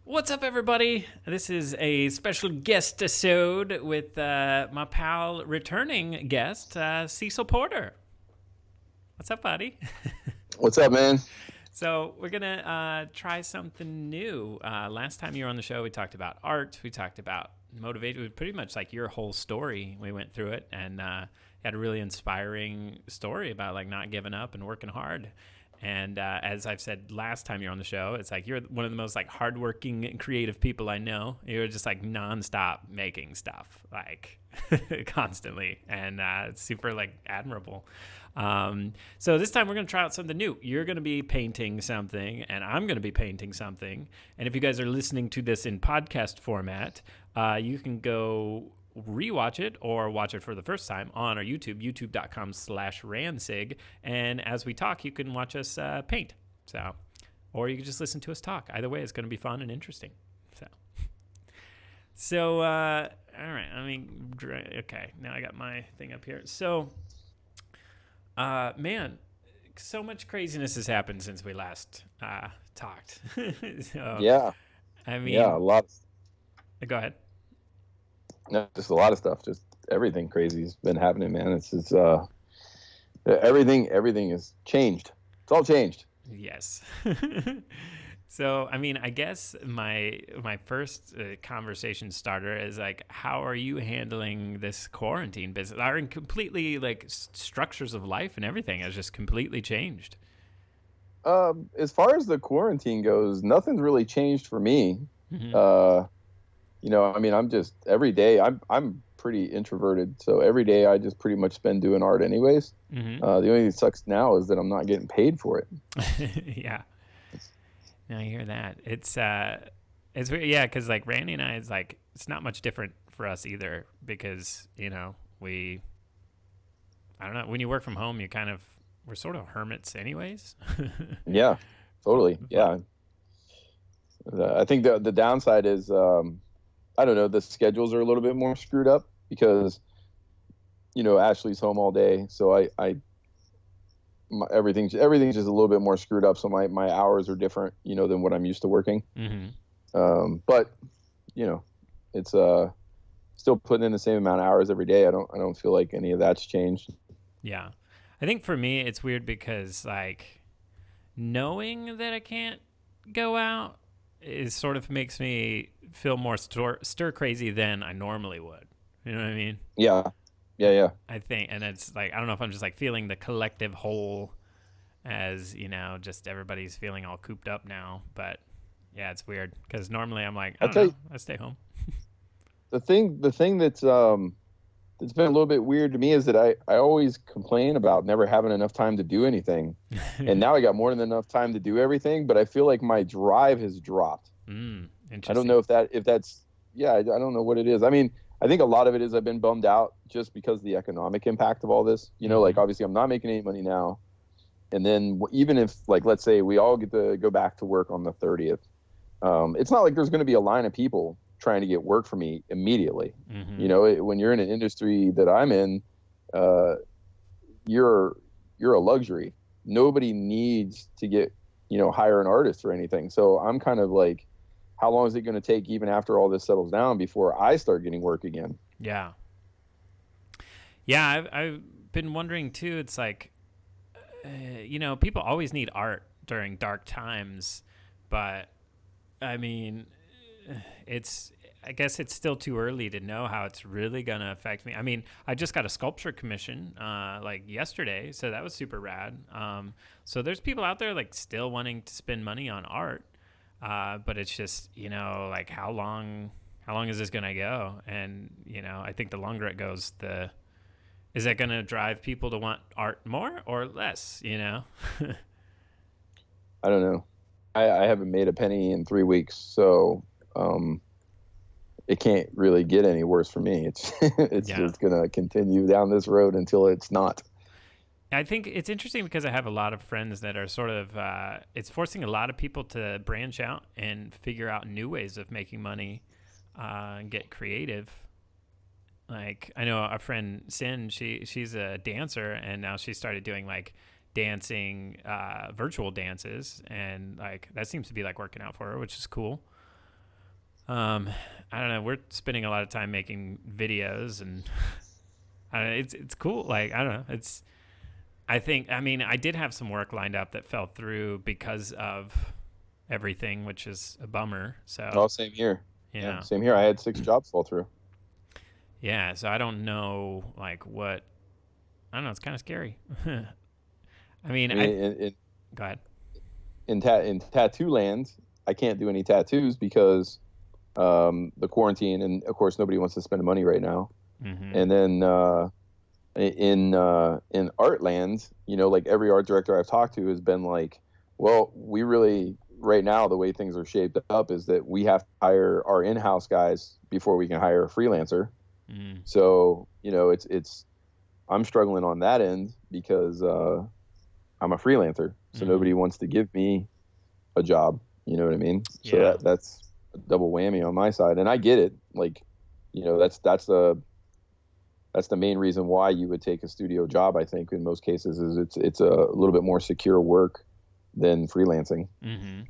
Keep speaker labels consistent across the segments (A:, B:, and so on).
A: What's up, everybody? This is a special guest episode with my pal, returning guest, Cecil Porter. What's up, buddy?
B: What's up, man?
A: So we're gonna try something new. Last time you were on the show, we talked about art. We talked about motivation. It was pretty much like your whole story. We went through it, and you had a really inspiring story about like not giving up and working hard. And as I've said last time you're on the show, it's like you're one of the most like hardworking and creative people I know. You're just like nonstop making stuff, like constantly, and it's super like admirable. So this time we're going to try out something new. You're going to be painting something, and I'm going to be painting something. And if you guys are listening to this in podcast format, you can go rewatch it or watch it for the first time on our YouTube, youtube.com/Ransig. And as we talk, you can watch us paint. So, or you can just listen to us talk. Either way, it's going to be fun and interesting. So, all right. Okay. Now I got my thing up here. So, man, so much craziness has happened since we last talked. So,
B: Yeah,
A: I mean,
B: yeah, a lot.
A: Go ahead.
B: No, just a lot of stuff. Just everything crazy has been happening, man. It's everything has changed. It's all changed.
A: Yes. So, I mean, I guess my first conversation starter is like, how are you handling this quarantine business? Our completely like structures of life and everything has just completely changed.
B: As far as the quarantine goes, nothing's really changed for me.
A: Mm-hmm.
B: I mean, I'm just every day. I'm pretty introverted, so every day I just pretty much spend doing art, anyways.
A: Mm-hmm.
B: The only thing that sucks now is that I'm not getting paid for it.
A: Yeah. Now I hear that. It's weird, yeah, because like Randy and I, it's like it's not much different for us either because I don't know, when you work from home, we're sort of hermits anyways.
B: Yeah, totally. Yeah, I think the downside is I don't know, the schedules are a little bit more screwed up because Ashley's home all day, so everything's just a little bit more screwed up. So my hours are different, than what I'm used to working.
A: Mm-hmm.
B: But it's still putting in the same amount of hours every day. I don't feel like any of that's changed.
A: Yeah, I think for me it's weird because like knowing that I can't go out is sort of makes me feel more stir crazy than I normally would. You know what I mean?
B: Yeah.
A: I think, and it's like, I don't know if I'm just like feeling the collective whole as, just everybody's feeling all cooped up now. But yeah, it's weird because normally I'm like, I don't know, I stay home.
B: The thing that's been a little bit weird to me is that I always complain about never having enough time to do anything. And now I got more than enough time to do everything, but I feel like my drive has dropped.
A: Interesting.
B: I don't know if that's, yeah, I don't know what it is. I mean, I think a lot of it is I've been bummed out just because of the economic impact of all this. Like obviously I'm not making any money now. And then even if, like, let's say we all get to go back to work on the 30th, it's not like there's going to be a line of people trying to get work for me immediately.
A: Mm-hmm.
B: When you're in an industry that I'm in, you're a luxury. Nobody needs to hire an artist or anything. So I'm kind of like, how long is it going to take even after all this settles down before I start getting work again?
A: Yeah. Yeah. I've been wondering too. It's like, people always need art during dark times, but I mean, I guess it's still too early to know how it's really going to affect me. I mean, I just got a sculpture commission like yesterday, so that was super rad. So there's people out there like still wanting to spend money on art, but it's just, like how long is this going to go? And, I think the longer it goes, is that going to drive people to want art more or less,
B: I don't know. I haven't made a penny in 3 weeks, so it can't really get any worse for me. It's just going to continue down this road until it's not.
A: I think it's interesting because I have a lot of friends that are sort of, it's forcing a lot of people to branch out and figure out new ways of making money and get creative. Like, I know a friend, Sin, she's a dancer, and now she started doing like dancing, virtual dances, and like that seems to be like working out for her, which is cool. Um, I don't know. We're spending a lot of time making videos, and I don't know, it's cool. Like I don't know. I mean, I did have some work lined up that fell through because of everything, which is a bummer.
B: Oh,
A: So
B: same here. Yeah,
A: yeah,
B: same here. I had 6 jobs fall through.
A: yeah. So I don't know, like what. I don't know. It's kind of scary. I mean,
B: I mean, in
A: go ahead.
B: in tattoo land, I can't do any tattoos because the quarantine, and of course nobody wants to spend money right now.
A: Mm-hmm.
B: And then in art land, like every art director I've talked to has been like, well, we really right now the way things are shaped up is that we have to hire our in-house guys before we can hire a freelancer.
A: Mm.
B: So it's I'm struggling on that end because I'm a freelancer, so
A: Mm-hmm.
B: nobody wants to give me a job. You know what I mean? So
A: Yeah.
B: that's a double whammy on my side, and I get it. Like, that's the main reason why you would take a studio job. I think in most cases is it's a little bit more secure work than freelancing.
A: Mm-hmm.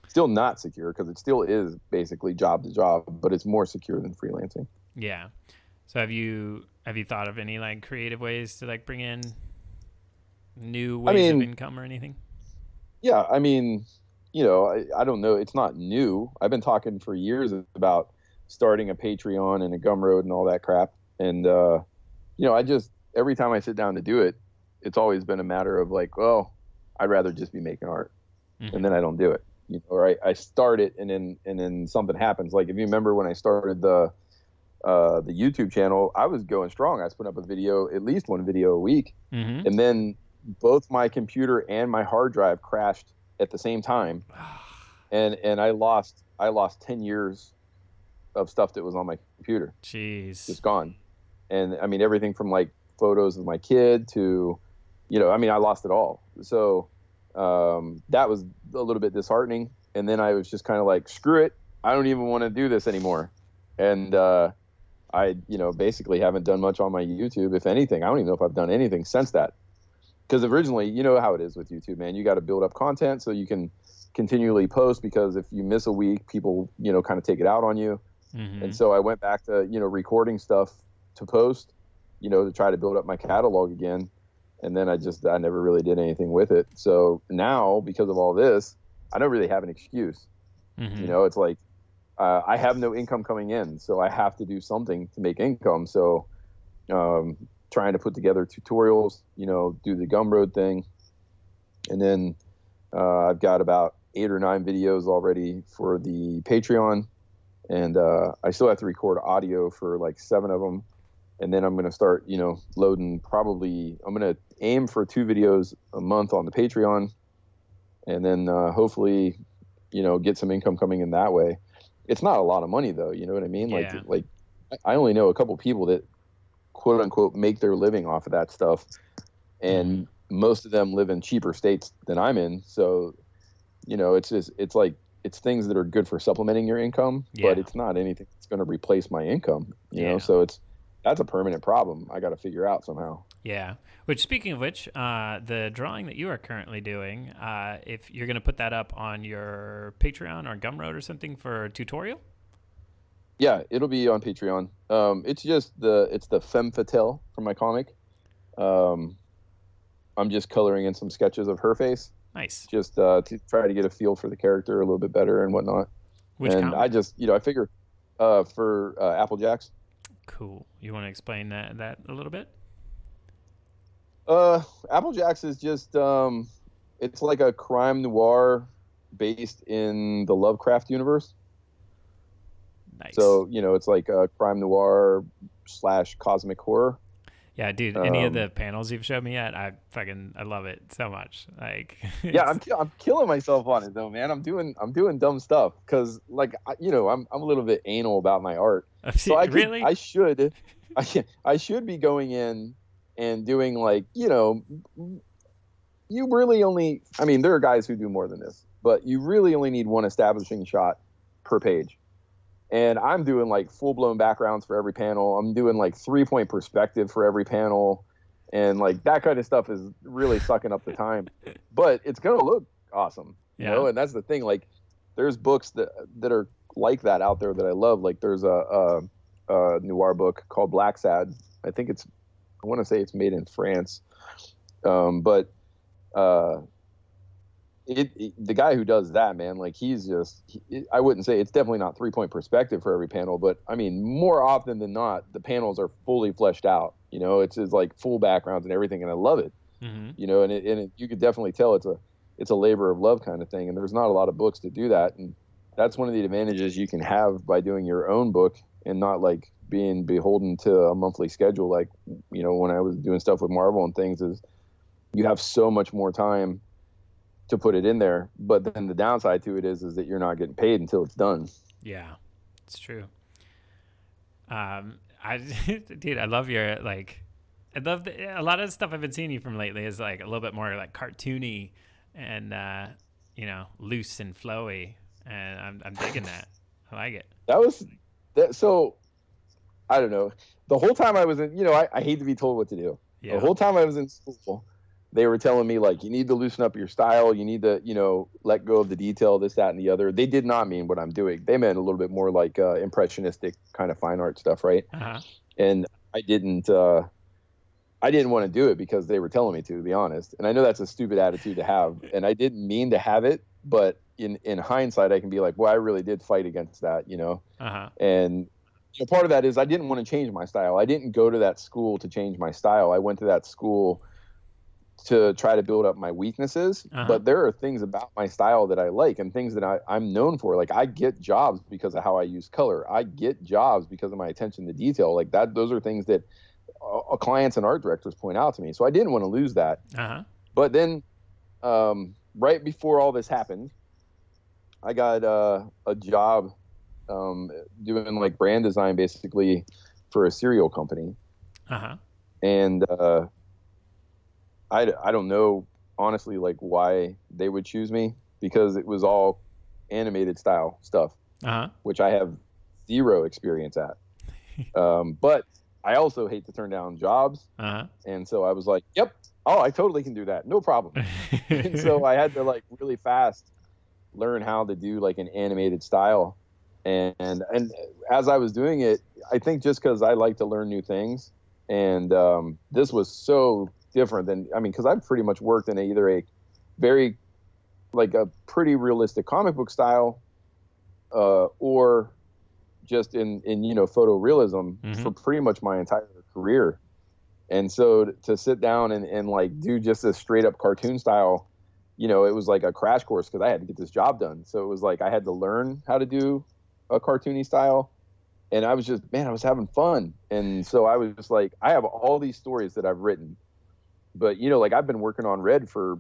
B: Still not secure because it still is basically job to job, but it's more secure than freelancing.
A: Yeah. So have you thought of any like creative ways to like bring in new
B: I
A: ways of
B: mean,
A: income or anything?
B: yeah, I mean, I don't know. It's not new. I've been talking for years about starting a Patreon and a Gumroad and all that crap. And, I just, every time I sit down to do it, it's always been a matter of like, oh, I'd rather just be making art. And
A: Mm-hmm.
B: then I don't do it. Or I start it and then something happens. Like if you remember when I started the YouTube channel, I was going strong. I was putting up a video, at least one video a week.
A: Mm-hmm.
B: And then both my computer and my hard drive crashed at the same time. And I lost 10 years of stuff that was on my computer.
A: Jeez.
B: Just gone. And I mean, everything from like photos of my kid to, I mean, I lost it all. So that was a little bit disheartening. And then I was just kind of like, screw it. I don't even want to do this anymore. And I, basically haven't done much on my YouTube. If anything, I don't even know if I've done anything since that. Because originally, you know how it is with YouTube, man. You got to build up content so you can continually post, because if you miss a week, people, kind of take it out on you.
A: Mm-hmm.
B: And so I went back to, recording stuff to post, to try to build up my catalog again. And then I never really did anything with it. So now, because of all this, I don't really have an excuse.
A: Mm-hmm.
B: It's like I have no income coming in, so I have to do something to make income. So trying to put together tutorials, do the Gumroad thing. And then I've got about 8 or 9 videos already for the Patreon. And I still have to record audio for like 7 of them. And then I'm going to start, loading I'm going to aim for 2 videos a month on the Patreon. And then hopefully, get some income coming in that way. It's not a lot of money though. You know what I mean?
A: Yeah.
B: Like I only know a couple people that quote unquote make their living off of that stuff. And most of them live in cheaper states than I'm in. So, it's things that are good for supplementing your income, but it's not anything that's going to replace my income, you know? So that's a permanent problem I got to figure out somehow.
A: Yeah. Which, speaking of which, the drawing that you are currently doing, if you're going to put that up on your Patreon or Gumroad or something for a tutorial?
B: Yeah, it'll be on Patreon. It's the femme fatale from my comic. I'm just coloring in some sketches of her face.
A: Nice.
B: Just to try to get a feel for the character a little bit better and whatnot.
A: Which
B: and
A: comic?
B: I just, I figure for Applejacks.
A: Cool. You want to explain that a little bit?
B: Applejacks is just it's like a crime noir based in the Lovecraft universe.
A: Nice.
B: So, it's like a crime noir / cosmic horror.
A: Yeah, dude. Any of the panels you've showed me yet, I love it so much. Like,
B: yeah, I'm killing myself on it though, man. I'm doing dumb stuff because, like, I'm a little bit anal about my art. So
A: really,
B: I should be going in and doing like, you really only. I mean, there are guys who do more than this, but you really only need one establishing shot per page. And I'm doing like full-blown backgrounds for every panel. I'm doing like 3-point perspective for every panel. And like that kind of stuff is really sucking up the time. But it's going to look awesome, you know? And that's the thing. Like there's books that are like that out there that I love. Like there's a noir book called Black Sad. I think I want to say it's made in France. But the guy who does that, man, like he's just, I wouldn't say it's definitely not 3-point perspective for every panel, but I mean, more often than not, the panels are fully fleshed out. You know, it's like full backgrounds and everything, and I love it.
A: Mm-hmm.
B: You know, and you could definitely tell it's a labor of love kind of thing, and there's not a lot of books to do that, and that's one of the advantages you can have by doing your own book and not like being beholden to a monthly schedule. Like, you know, when I was doing stuff with Marvel and things, is you have so much more time to put it in there. But then the downside to it is that you're not getting paid until it's done.
A: Yeah, it's true. Dude, I love your, like, I love a lot of the stuff I've been seeing you from lately is like a little bit more like cartoony and, you know, loose and flowy. And I'm digging that. I like it.
B: So I don't know. The whole time I was in, you know, I hate to be told what to do.
A: Yeah.
B: The whole time I was in school, they were telling me, like, you need to loosen up your style. You need to, you know, let go of the detail, this, that, and the other. They did not mean what I'm doing. They meant a little bit more like impressionistic kind of fine art stuff, right?
A: Uh-huh.
B: And I didn't want to do it because they were telling me to be honest. And I know that's a stupid attitude to have, and I didn't mean to have it, but in hindsight, I can be like, well, I really did fight against that, you know?
A: Uh-huh.
B: And you know, part of that is I didn't want to change my style. I didn't go to that school to change my style. I went to that school to try to build up my weaknesses.
A: Uh-huh.
B: But there are things about my style that I like and things that I'm known for. Like I get jobs because of how I use color. I get jobs because of my attention to detail. Like that, those are things that clients and art directors point out to me. So I didn't want to lose that.
A: Uh-huh.
B: But then right before all this happened, I got a job doing like brand design basically for a cereal company.
A: Uh-huh.
B: And I don't know, honestly, like why they would choose me, because it was all animated style stuff,
A: Uh-huh.
B: which I have zero experience at. But I also hate to turn down jobs.
A: Uh-huh.
B: And so I was like, yep, oh, I totally can do that. No problem. And so I had to like really fast learn how to do like an animated style. And as I was doing it, I think just because I like to learn new things, and this was so different than, I mean, because I've pretty much worked in either a very, like a pretty realistic comic book style, or just in you know, photorealism
A: Mm-hmm.
B: for pretty much my entire career. And so to sit down and like do just a straight up cartoon style, you know, it was like a crash course because I had to get this job done. So it was like I had to learn how to do a cartoony style, and I was just, man, I was having fun. And so I was just like, I have all these stories that I've written, but you know, like I've been working on Red for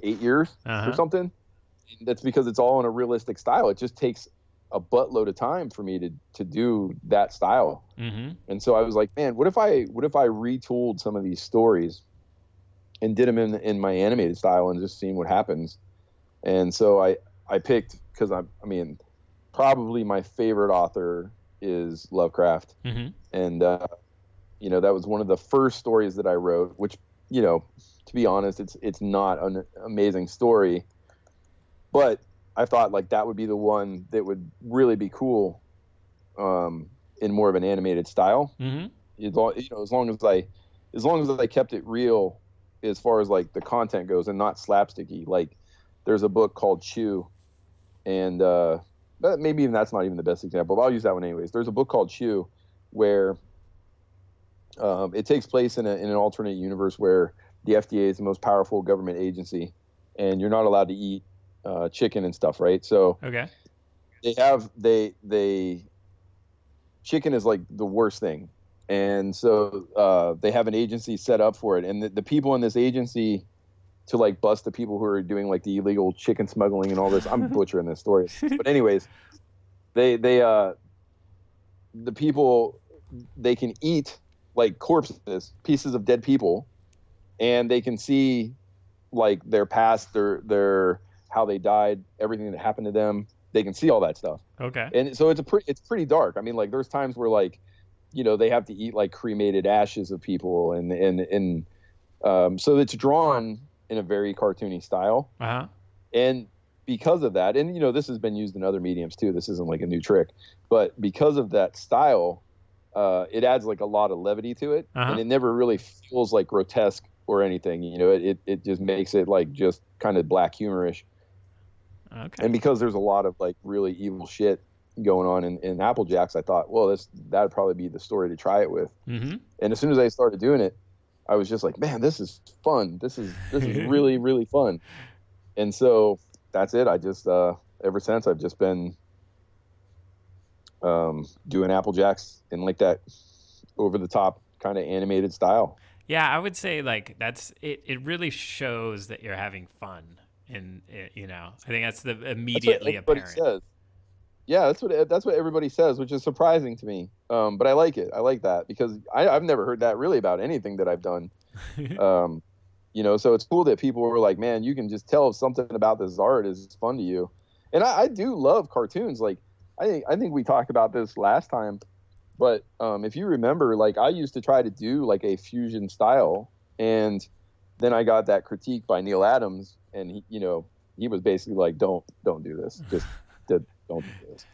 B: 8 years
A: Uh-huh.
B: or something. And that's because it's all in a realistic style. It just takes a buttload of time for me to do that style.
A: Mm-hmm.
B: And so I was like, man, what if I retooled some of these stories and did them in my animated style and just seeing what happens. And so I picked, because I mean, probably my favorite author is Lovecraft.
A: Mm-hmm.
B: And, you know, that was one of the first stories that I wrote, which, you know, to be honest, it's not an amazing story, but I thought like that would be the one that would really be cool, in more of an animated style.
A: Mm-hmm.
B: You know, as long as I kept it real as far as like the content goes and not slapsticky. Like there's a book called Chew, and but maybe even that's not even the best example, but I'll use that one anyways. There's a book called Chew where it takes place in an alternate universe where the FDA is the most powerful government agency, and you're not allowed to eat chicken and stuff, right? So
A: Okay.
B: they chicken is like the worst thing. And so they have an agency set up for it. And the people in this agency to like bust the people who are doing like the illegal chicken smuggling and all this. I'm butchering this story. But anyways, the people, they can eat like corpses, pieces of dead people, and they can see like their past, their how they died, everything that happened to them. They can see all that stuff.
A: Okay.
B: And so it's pretty dark. I mean, like there's times where like, you know, they have to eat like cremated ashes of people, and so it's drawn in a very cartoony style.
A: Uh-huh.
B: And because of that, and this has been used in other mediums too. This isn't like a new trick, but because of that style, it adds like a lot of levity to it, and it never really feels like grotesque or anything. It just makes it like just kind of black humorish.
A: Okay.
B: And because there's a lot of like really evil shit going on in Apple Jacks, I thought, well, that'd probably be the story to try it with.
A: Mm-hmm.
B: And as soon as I started doing it, I was just like, man, this is fun. This is really, really fun. And so that's it. I just ever since I've just been doing Apple Jacks in like that over the top kind of animated style.
A: Yeah, I would say like that's it. It really shows that you're having fun, and I think that's the immediately apparent.
B: Says. Yeah, that's what everybody says, which is surprising to me. But I like it. I like that because I've never heard that really about anything that I've done. So it's cool that people were like, man, you can just tell if something about this art is fun to you. And I do love cartoons. Like I think we talked about this last time, but if you remember, like I used to try to do like a fusion style, and then I got that critique by Neil Adams, and he was basically like, don't do this, just don't do this,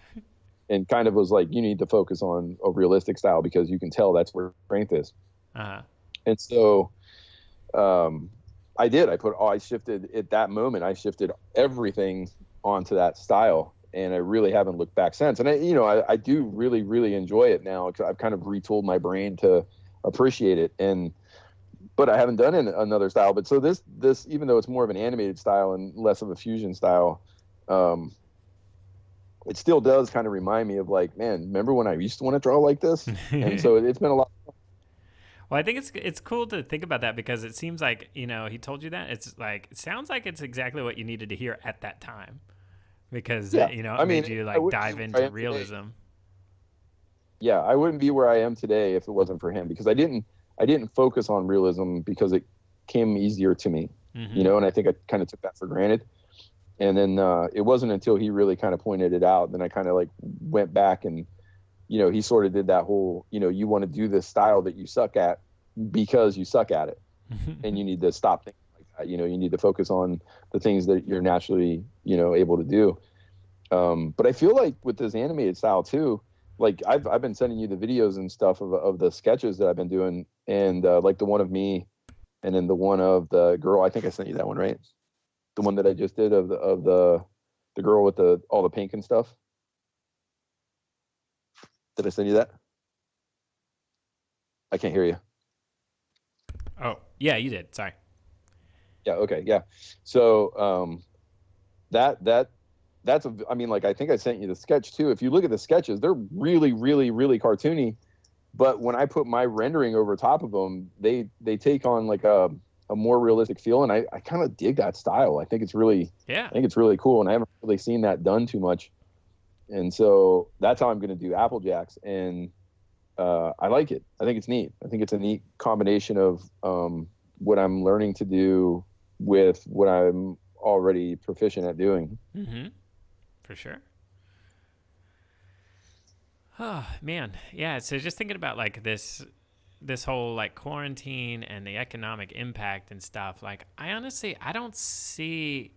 B: and kind of was like, you need to focus on a realistic style because you can tell that's where strength is. And so I did. I shifted at that moment. I shifted everything onto that style, and I really haven't looked back since. And I do really, really enjoy it now because I've kind of retooled my brain to appreciate it. But I haven't done another style. But so this, even though it's more of an animated style and less of a fusion style, it still does kind of remind me of like, man, remember when I used to want to draw like this? And so it's been a lot.
A: Well, I think it's cool to think about that because it seems like, he told you that. It's like, it sounds like it's exactly what you needed to hear at that time because, it made you like dive into realism.
B: Today. Yeah, I wouldn't be where I am today if it wasn't for him because I didn't focus on realism because it came easier to me, and I think I kind of took that for granted. And then it wasn't until he really kind of pointed it out, then I kind of like went back and, he sort of did that whole, you want to do this style that you suck at because you suck at it. And you need to stop thinking like that. You need to focus on the things that you're naturally, able to do. But I feel like with this animated style too, like I've been sending you the videos and stuff of the sketches that I've been doing, and like the one of me and then the one of the girl. I think I sent you that one, right? The one that I just did of the girl with all the pink and stuff. Did I send you that? I can't hear you.
A: Oh, yeah, you did. Sorry.
B: Yeah. Okay. Yeah. So that's I think I sent you the sketch too. If you look at the sketches, they're really, really, really cartoony. But when I put my rendering over top of them, they take on like a more realistic feel, and I kind of dig that style. I think it's really cool, and I haven't really seen that done too much. And so that's how I'm going to do Apple Jacks, and I like it. I think it's neat. I think it's a neat combination of what I'm learning to do with what I'm already proficient at doing.
A: Mm-hmm. For sure. Oh man, yeah. So just thinking about like this whole like quarantine and the economic impact and stuff. Like I don't see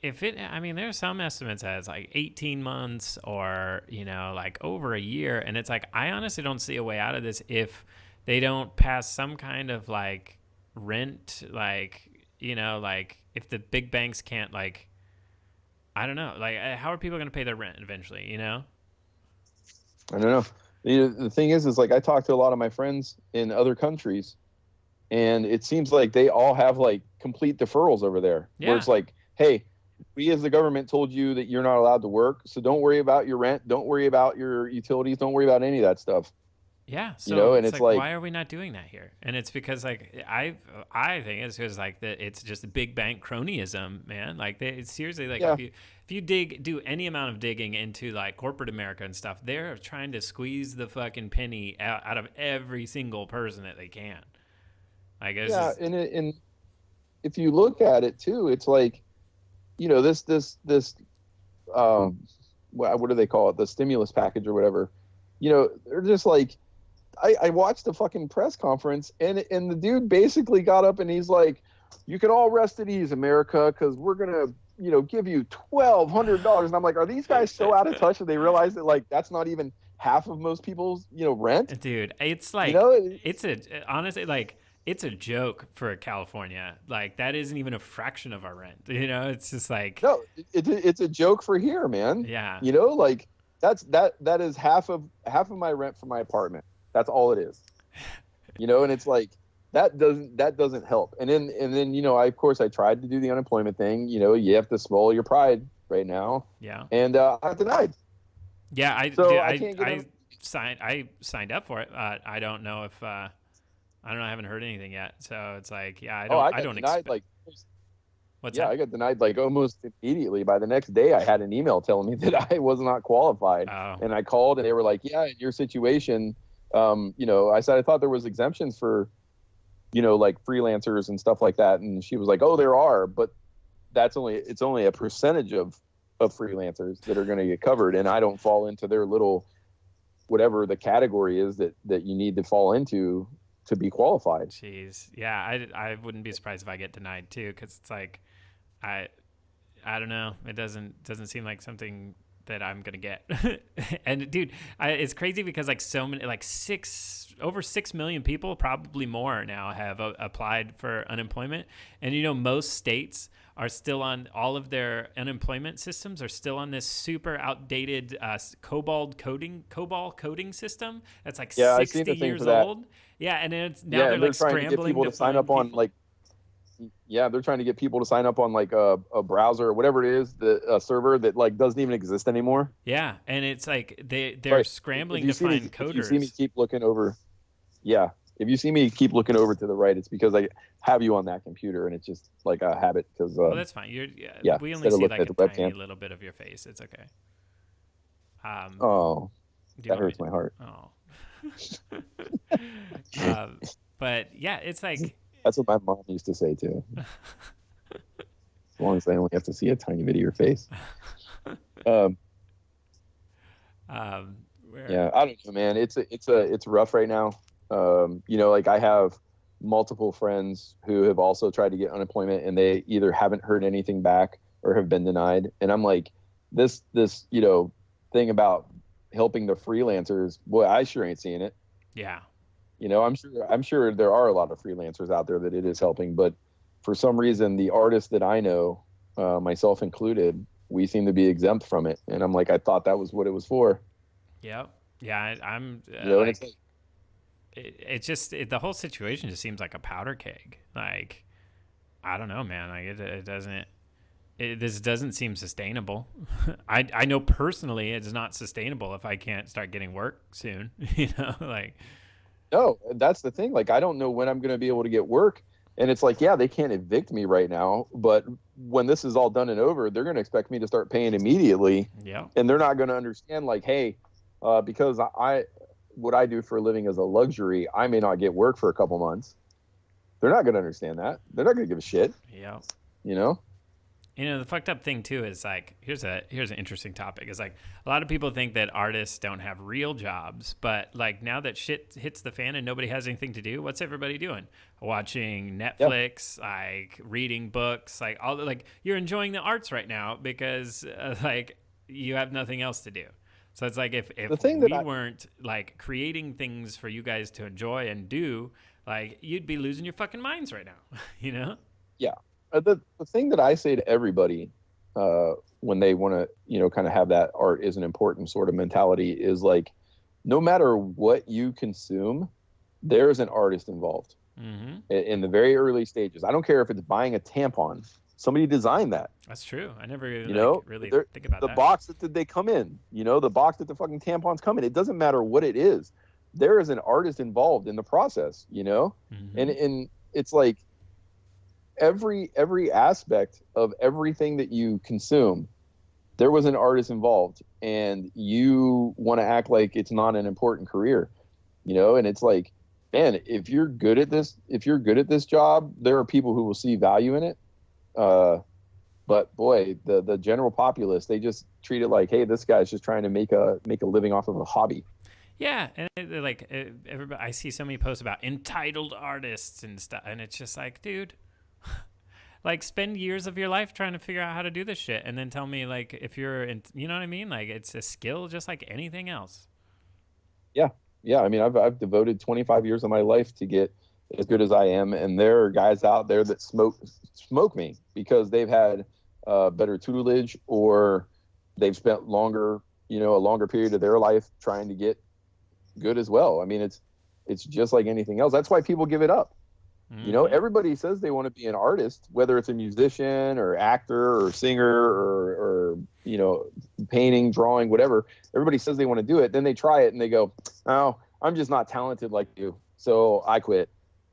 A: if it. I mean, there are some estimates as like 18 months or like over a year, and it's like I honestly don't see a way out of this if they don't pass some kind of like rent, like like if the big banks can't like. I don't know. Like, how are people going to pay their rent eventually, I
B: don't know. The thing is like I talk to a lot of my friends in other countries, and it seems like they all have like complete deferrals over there. Yeah. Where it's like, hey, we as the government told you that you're not allowed to work, so don't worry about your rent, don't worry about your utilities, don't worry about any of that stuff.
A: Yeah, so and it's like why are we not doing that here? And it's because like I think it's because like it's just big bank cronyism, man. Like it's seriously like if you do any amount of digging into like corporate America and stuff, they're trying to squeeze the fucking penny out of every single person that they can. Like
B: and if you look at it too, it's like this what do they call it? The stimulus package or whatever. They're just like. I watched the fucking press conference, and the dude basically got up and he's like, you can all rest at ease, America, because we're going to give you $1,200. And I'm like, are these guys so out of touch that they realize that like that's not even half of most people's rent?
A: Dude, it's
B: You
A: like,
B: know,
A: honestly, like, it's a joke for California. Like, that isn't even a fraction of our rent. It's just like,
B: no, it's a joke for here, man.
A: yeah.
B: Like that is half of my rent for my apartment. That's all it is. And it's like that doesn't help. And then I of course I tried to do the unemployment thing. You have to swallow your pride right now.
A: Yeah.
B: And I got denied.
A: Yeah,
B: I can't get
A: I signed up for it. I don't know if I don't know. I haven't heard anything yet. So it's like, yeah, I don't
B: denied
A: expect.
B: like
A: What's
B: yeah,
A: that?
B: I got denied like almost immediately. By the next day, I had an email telling me that I was not qualified.
A: Oh.
B: And I called, and they were like, "Yeah, in your situation, I said I thought there was exemptions for, like freelancers and stuff like that." And she was like, "Oh, there are, but it's only a percentage of freelancers that are going to get covered, and I don't fall into their little whatever the category is that you need to fall into to be qualified."
A: Jeez. Yeah, I wouldn't be surprised if I get denied too, because it's like, I don't know. It doesn't seem like something that I'm gonna get. And dude, it's crazy because like so many, like over 6 million people, probably more now, have applied for unemployment. And most states are still on, all of their unemployment systems are still on this super outdated COBOL coding system that's like 60 years old. Yeah, and it's now they're like
B: trying to get people to sign up on like. Yeah, they're trying to get people to sign up on like a browser or whatever it is, a server that like doesn't even exist anymore.
A: Yeah, and it's like they're scrambling to find coders.
B: If you see me keep looking over, if you see me keep looking over to the right, it's because I have you on that computer, and it's just like a habit. Because
A: well, that's fine. We only see like a tiny little bit of your face. It's okay.
B: That hurts my heart.
A: Oh. But yeah, it's like.
B: That's what my mom used to say too. As long as I only have to see a tiny bit of your face. Yeah, I don't know, man. It's rough right now. Like I have multiple friends who have also tried to get unemployment, and they either haven't heard anything back or have been denied. And I'm like, this thing about helping the freelancers, boy, I sure ain't seeing it.
A: Yeah.
B: I'm sure there are a lot of freelancers out there that it is helping, but for some reason, the artists that I know, myself included, we seem to be exempt from it. And I'm like, I thought that was what it was for.
A: Yep. Yeah. I'm it's just the whole situation just seems like a powder keg. Like, I don't know, man. Like this doesn't seem sustainable. I know personally it's not sustainable if I can't start getting work soon, like.
B: No, that's the thing. Like, I don't know when I'm going to be able to get work. And it's like, yeah, they can't evict me right now. But when this is all done and over, they're going to expect me to start paying immediately.
A: Yeah.
B: And they're not going to understand, like, hey, because what I do for a living is a luxury, I may not get work for a couple months. They're not going to understand that. They're not going to give a shit.
A: Yeah.
B: The
A: fucked up thing too is like, here's an interesting topic. Is like a lot of people think that artists don't have real jobs, but like now that shit hits the fan and nobody has anything to do, what's everybody doing? Watching Netflix, like reading books, like all like you're enjoying the arts right now because like you have nothing else to do. So it's like if we weren't like creating things for you guys to enjoy and do, like you'd be losing your fucking minds right now,
B: Yeah. The thing that I say to everybody when they want to, kind of have that art is an important sort of mentality is like, no matter what you consume, there's an artist involved in the very early stages. I don't care if it's buying a tampon. Somebody designed that.
A: That's true. I never really think about
B: the
A: that.
B: box that they come in, the box that the fucking tampons come in. It doesn't matter what it is. There is an artist involved in the process, and it's like, every aspect of everything that you consume, there was an artist involved, and you want to act like it's not an important career, and it's like, man, if you're good at this job, there are people who will see value in it. But boy, the general populace, they just treat it like, hey, this guy's just trying to make a living off of a hobby.
A: Yeah, and everybody, I see so many posts about entitled artists and stuff, and it's just like, dude, like spend years of your life trying to figure out how to do this shit, and then tell me like if you're in, you know what I mean? Like it's a skill just like anything else.
B: Yeah, yeah. I mean, I've devoted 25 years of my life to get as good as I am, and there are guys out there that smoke me because they've had better tutelage, or they've spent longer, a longer period of their life trying to get good as well. I mean, it's just like anything else. That's why people give it up.
A: Mm-hmm.
B: Everybody says they want to be an artist, whether it's a musician or actor or singer or painting, drawing, whatever. Everybody says they want to do it. Then they try it and they go, "Oh, I'm just not talented like you, so I quit."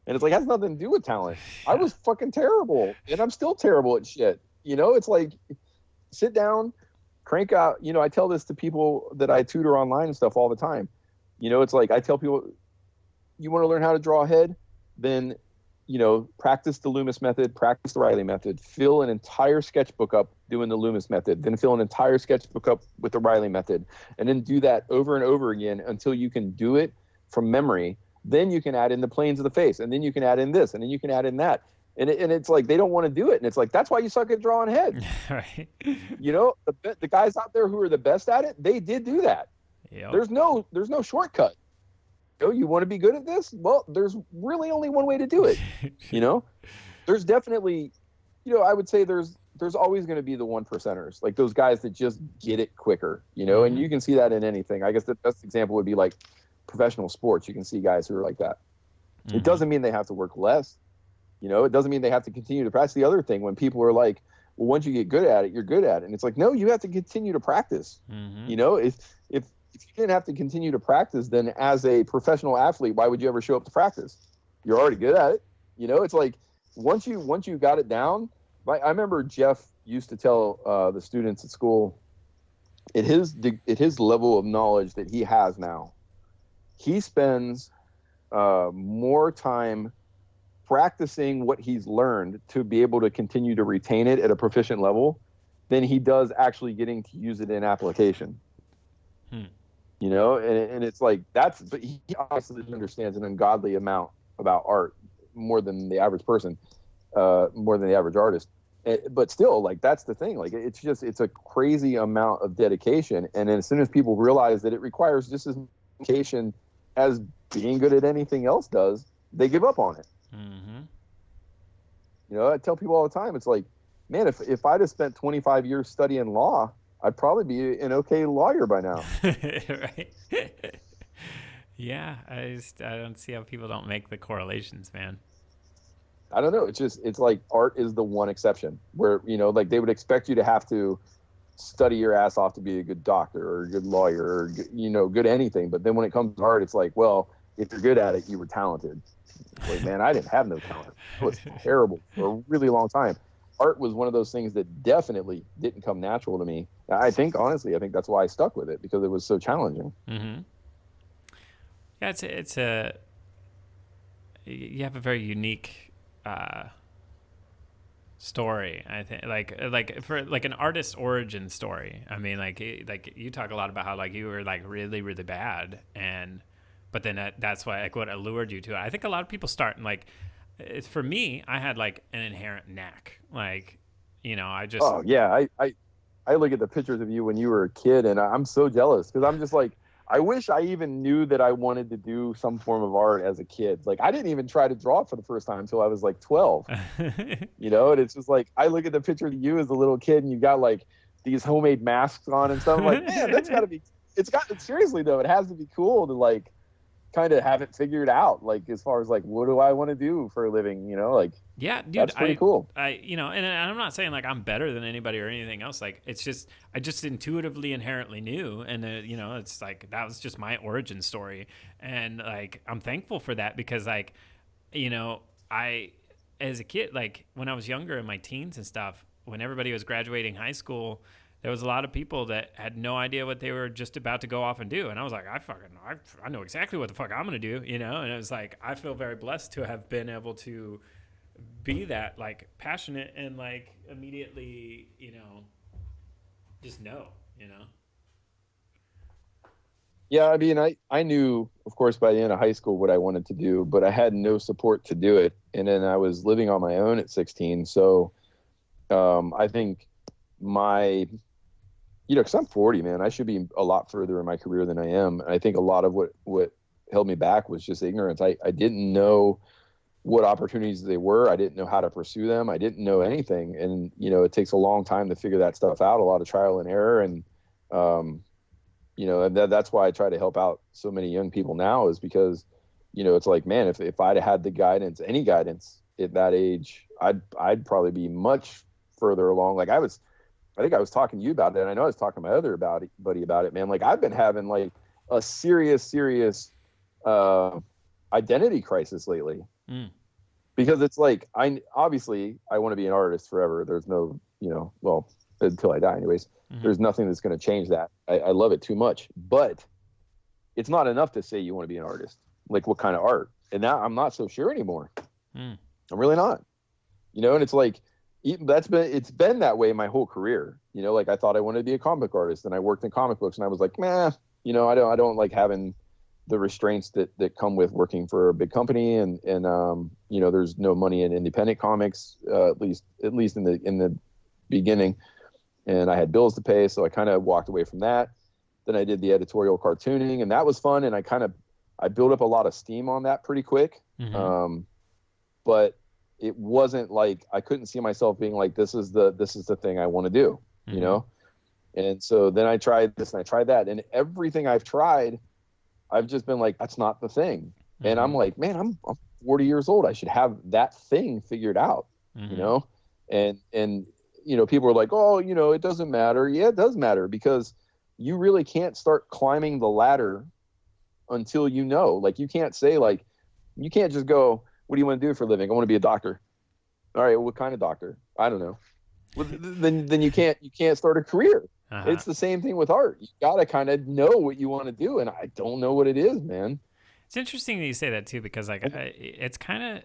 B: And it's like, it has nothing to do with talent. I was fucking terrible, and I'm still terrible at shit. It's like, sit down, crank out. I tell this to people that I tutor online and stuff all the time. It's like I tell people, you want to learn how to draw a head, then practice the Loomis method, practice the Riley method, fill an entire sketchbook up doing the Loomis method, then fill an entire sketchbook up with the Riley method, and then do that over and over again until you can do it from memory. Then you can add in the planes of the face, and then you can add in this, and then you can add in that. And it's like they don't want to do it, and it's like, that's why you suck at drawing heads.
A: Right.
B: The guys out there who are the best at it, they did do that.
A: Yep.
B: There's no shortcut. You want to be good at this? Well, there's really only one way to do it. There's definitely, I would say there's always going to be the 1%ers, like those guys that just get it quicker,
A: Mm-hmm.
B: and you can see that in anything. I guess the best example would be like professional sports. You can see guys who are like that.
A: Mm-hmm.
B: It doesn't mean they have to work less. It doesn't mean they have to continue to practice. The other thing, when people are like, well, once you get good at it, you're good at it. And it's like, no, you have to continue to practice.
A: Mm-hmm.
B: If you didn't have to continue to practice, then as a professional athlete, why would you ever show up to practice? You're already good at it. It's like once you got it down. I remember Jeff used to tell the students at school, at his level of knowledge that he has now, he spends more time practicing what he's learned to be able to continue to retain it at a proficient level than he does actually getting to use it in application. And it's like, but he obviously understands an ungodly amount about art, more than the average person, more than the average artist. But still, like, that's the thing. Like, it's a crazy amount of dedication. And then as soon as people realize that it requires just as much dedication as being good at anything else does, they give up on it.
A: Mm-hmm.
B: I tell people all the time, it's like, man, if I'd have spent 25 years studying law, I'd probably be an okay lawyer by now.
A: Right. Yeah, I don't see how people don't make the correlations, man.
B: I don't know. It's like art is the one exception where, like they would expect you to have to study your ass off to be a good doctor or a good lawyer or, good anything. But then when it comes to art, it's like, well, if you're good at it, you were talented. Like, man, I didn't have no talent. I was terrible for a really long time. Art was one of those things that definitely didn't come natural to me. Honestly, I think that's why I stuck with it, because it was so challenging.
A: Mm-hmm. Yeah, you have a very unique story, I think, like for like an artist origin story. I mean, like you talk a lot about how like you were like really, really bad, but then that's why, like, what allured you to it. I think a lot of people start in like, for me, I had like an inherent knack. Like, I just.
B: Oh yeah, I look at the pictures of you when you were a kid, and I'm so jealous, because I'm just like, I wish I even knew that I wanted to do some form of art as a kid. Like, I didn't even try to draw for the first time until I was like 12. And it's just like, I look at the picture of you as a little kid, and you got like these homemade masks on and stuff. I'm like, man, that's gotta be. Seriously though, it has to be cool to like kind of have it figured out, like as far as like, what do I want to do for a living, like.
A: Yeah, dude,
B: that's pretty cool.
A: And I'm not saying like I'm better than anybody or anything else. Like, it's just, I just intuitively inherently knew, and it's like, that was just my origin story. And like, I'm thankful for that, because like, I, as a kid, like when I was younger in my teens and stuff, when everybody was graduating high school, there was a lot of people that had no idea what they were just about to go off and do. And I was like, I know exactly what the fuck I'm going to do, and it was like, I feel very blessed to have been able to be that like passionate and like immediately, just know.
B: Yeah, I mean, I knew, of course, by the end of high school what I wanted to do, but I had no support to do it. And then I was living on my own at 16. So I think my, because I'm 40, man, I should be a lot further in my career than I am. And I think a lot of what held me back was just ignorance. I didn't know what opportunities they were. I didn't know how to pursue them. I didn't know anything. And, it takes a long time to figure that stuff out, a lot of trial and error. And, that's why I try to help out so many young people now, is because, it's like, man, if I'd had the guidance, any guidance at that age, I'd probably be much further along. Like I think I was talking to you about it, and I know I was talking to my other buddy about it, man. Like I've been having like a serious identity crisis lately. Because it's like, obviously I want to be an artist forever. There's no, well, until I die anyways, there's nothing that's going to change that. I love it too much, but it's not enough to say you want to be an artist. Like what kind of art? And now I'm not so sure anymore. I'm really not, and it's like, it's been that way my whole career. Like I thought I wanted to be a comic artist, and I worked in comic books, and I was like, nah, I don't like having the restraints that come with working for a big company, and there's no money in independent comics, at least in the beginning, and I had bills to pay, so I kind of walked away from that. Then I did the editorial cartooning, and that was fun, and I built up a lot of steam on that pretty quick. But it wasn't like, I couldn't see myself being like, this is the thing I want to do, And so then I tried this and I tried that, and everything I've tried, I've just been like, that's not the thing. And I'm like, man, I'm 40 years old. I should have that thing figured out, and people are like, oh, it doesn't matter. Yeah, it does matter, because you really can't start climbing the ladder until like, you can't say, like, you can't just go, what do you want to do for a living? I want to be a doctor. All right, well, what kind of doctor? I don't know. Well, then you can't start a career. It's the same thing with art. You got to kind of know what you want to do, and I don't know what it is, man.
A: It's interesting that you say that too, because like it's kind of,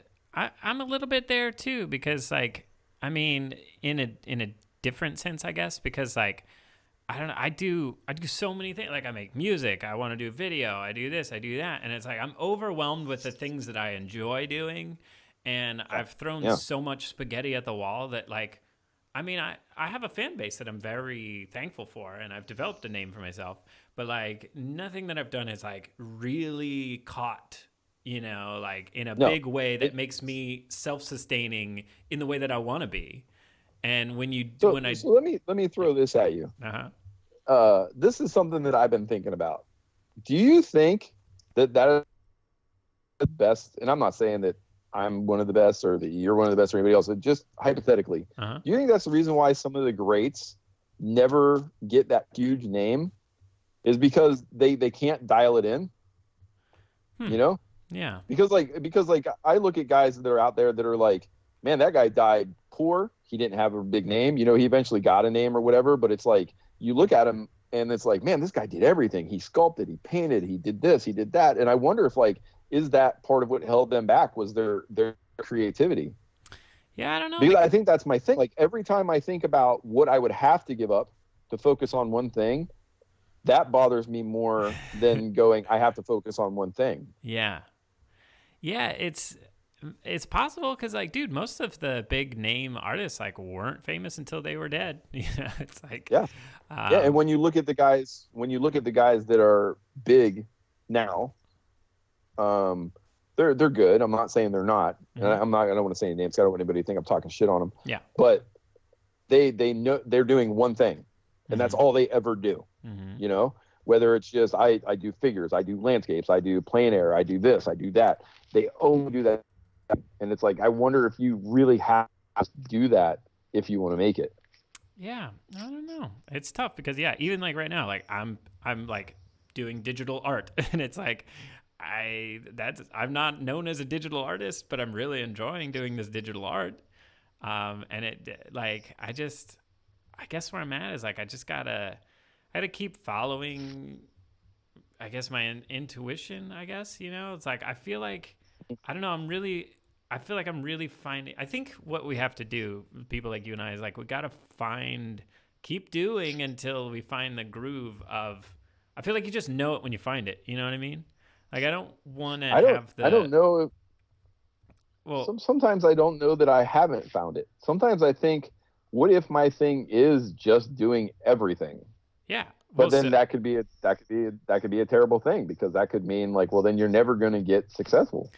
A: I'm a little bit there too, because like, I mean, in a different sense, I guess, because like, I don't know, I do so many things. Like I make music, I want to do video, I do this, I do that, and it's like I'm overwhelmed with the things that I enjoy doing, and I've thrown so much spaghetti at the wall that, like, I mean, I have a fan base that I'm very thankful for, and I've developed a name for myself, but like nothing that I've done is like really caught, like in a big way that makes me self-sustaining in the way that I want to be. And when you do,
B: so let me throw this at you. This is something that I've been thinking about. Do you think that is the best? And I'm not saying that I'm one of the best, or that you're one of the best, or anybody else. But just hypothetically, do you think that's the reason why some of the greats never get that huge name? Is because they can't dial it in?
A: Yeah.
B: Because I look at guys that are out there that are like, man, that guy died poor. He didn't have a big name. He eventually got a name or whatever, but it's like, you look at him and it's like, man, this guy did everything. He sculpted, he painted, he did this, he did that. And I wonder if, like, is that part of what held them back, was their creativity?
A: Yeah, I don't know.
B: Because I think that's my thing. Like, every time I think about what I would have to give up to focus on one thing, that bothers me more than going, I have to focus on one thing.
A: Yeah. Yeah, it's possible, because like, dude, most of the big name artists like weren't famous until they were dead. It's like,
B: and when you look at the guys that are big now, they're good. I'm not saying they're not. And I don't want to say any names. I don't want anybody to think I'm talking shit on them.
A: Yeah.
B: But they know they're doing one thing, and that's all they ever do. Whether it's just, I do figures, I do landscapes, I do plein air, I do this, I do that. They only do that. And it's like, I wonder if you really have to do that if you want to make it.
A: Yeah, I don't know. It's tough because, even like right now, like I'm like doing digital art, and it's like I'm not known as a digital artist, but I'm really enjoying doing this digital art. And it, like, I guess where I'm at is like, I gotta keep following, I guess, my intuition, I guess, it's like, I feel like, I don't know, I feel like I'm really finding, I think what we have to do, people like you and I, is like, we got to keep doing until we find the groove of, I feel like you just know it when you find it. You know what I mean? Like, I don't want to have the...
B: I don't know. Well, sometimes I don't know that I haven't found it. Sometimes I think what if my thing is just doing everything?
A: Yeah.
B: But
A: Well,
B: then
A: so
B: that could be a terrible thing, because that could mean like, well, then you're never going to get successful.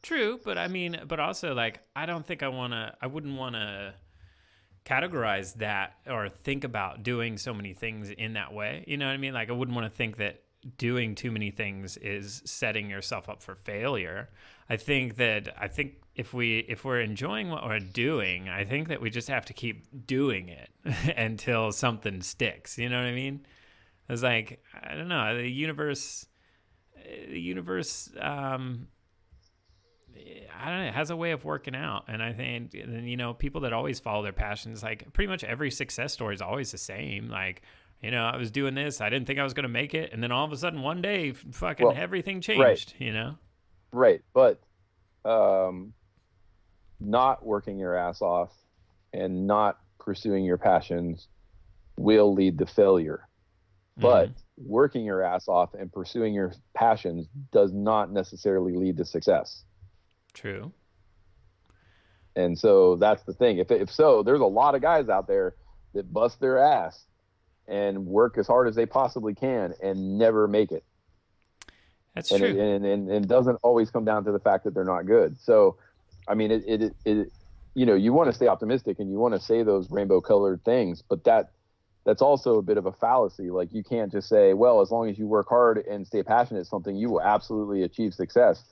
A: true, but I mean, but also like, I wouldn't want to categorize that or think about doing so many things in that way. You know what I mean? Like, I wouldn't want to think that doing too many things is setting yourself up for failure. I think if we're enjoying what we're doing, I think that we just have to keep doing it until something sticks. You know what I mean? It's like, I don't know, the universe I don't know, it has a way of working out. And I think, you know, people that always follow their passions, like pretty much every success story is always the same. Like, you know, I was doing this, I didn't think I was going to make it. And then all of a sudden one day, fucking
B: Well,
A: everything
B: right,
A: changed, you know?
B: right. But um, not working your ass off and not pursuing your passions will lead to failure. But
A: Mm-hmm.
B: working your ass off and pursuing your passions does not necessarily lead to success.
A: True.
B: And so that's the thing. If so, there's a lot of guys out there that bust their ass and work as hard as they possibly can and never make it.
A: That's
B: And
A: true.
B: it doesn't always come down to the fact that they're not good. So, I mean, you know, you want to stay optimistic and you want to say those rainbow colored things, but that's also a bit of a fallacy. Like, you can't just say, well, as long as you work hard and stay passionate at something, you will absolutely achieve success.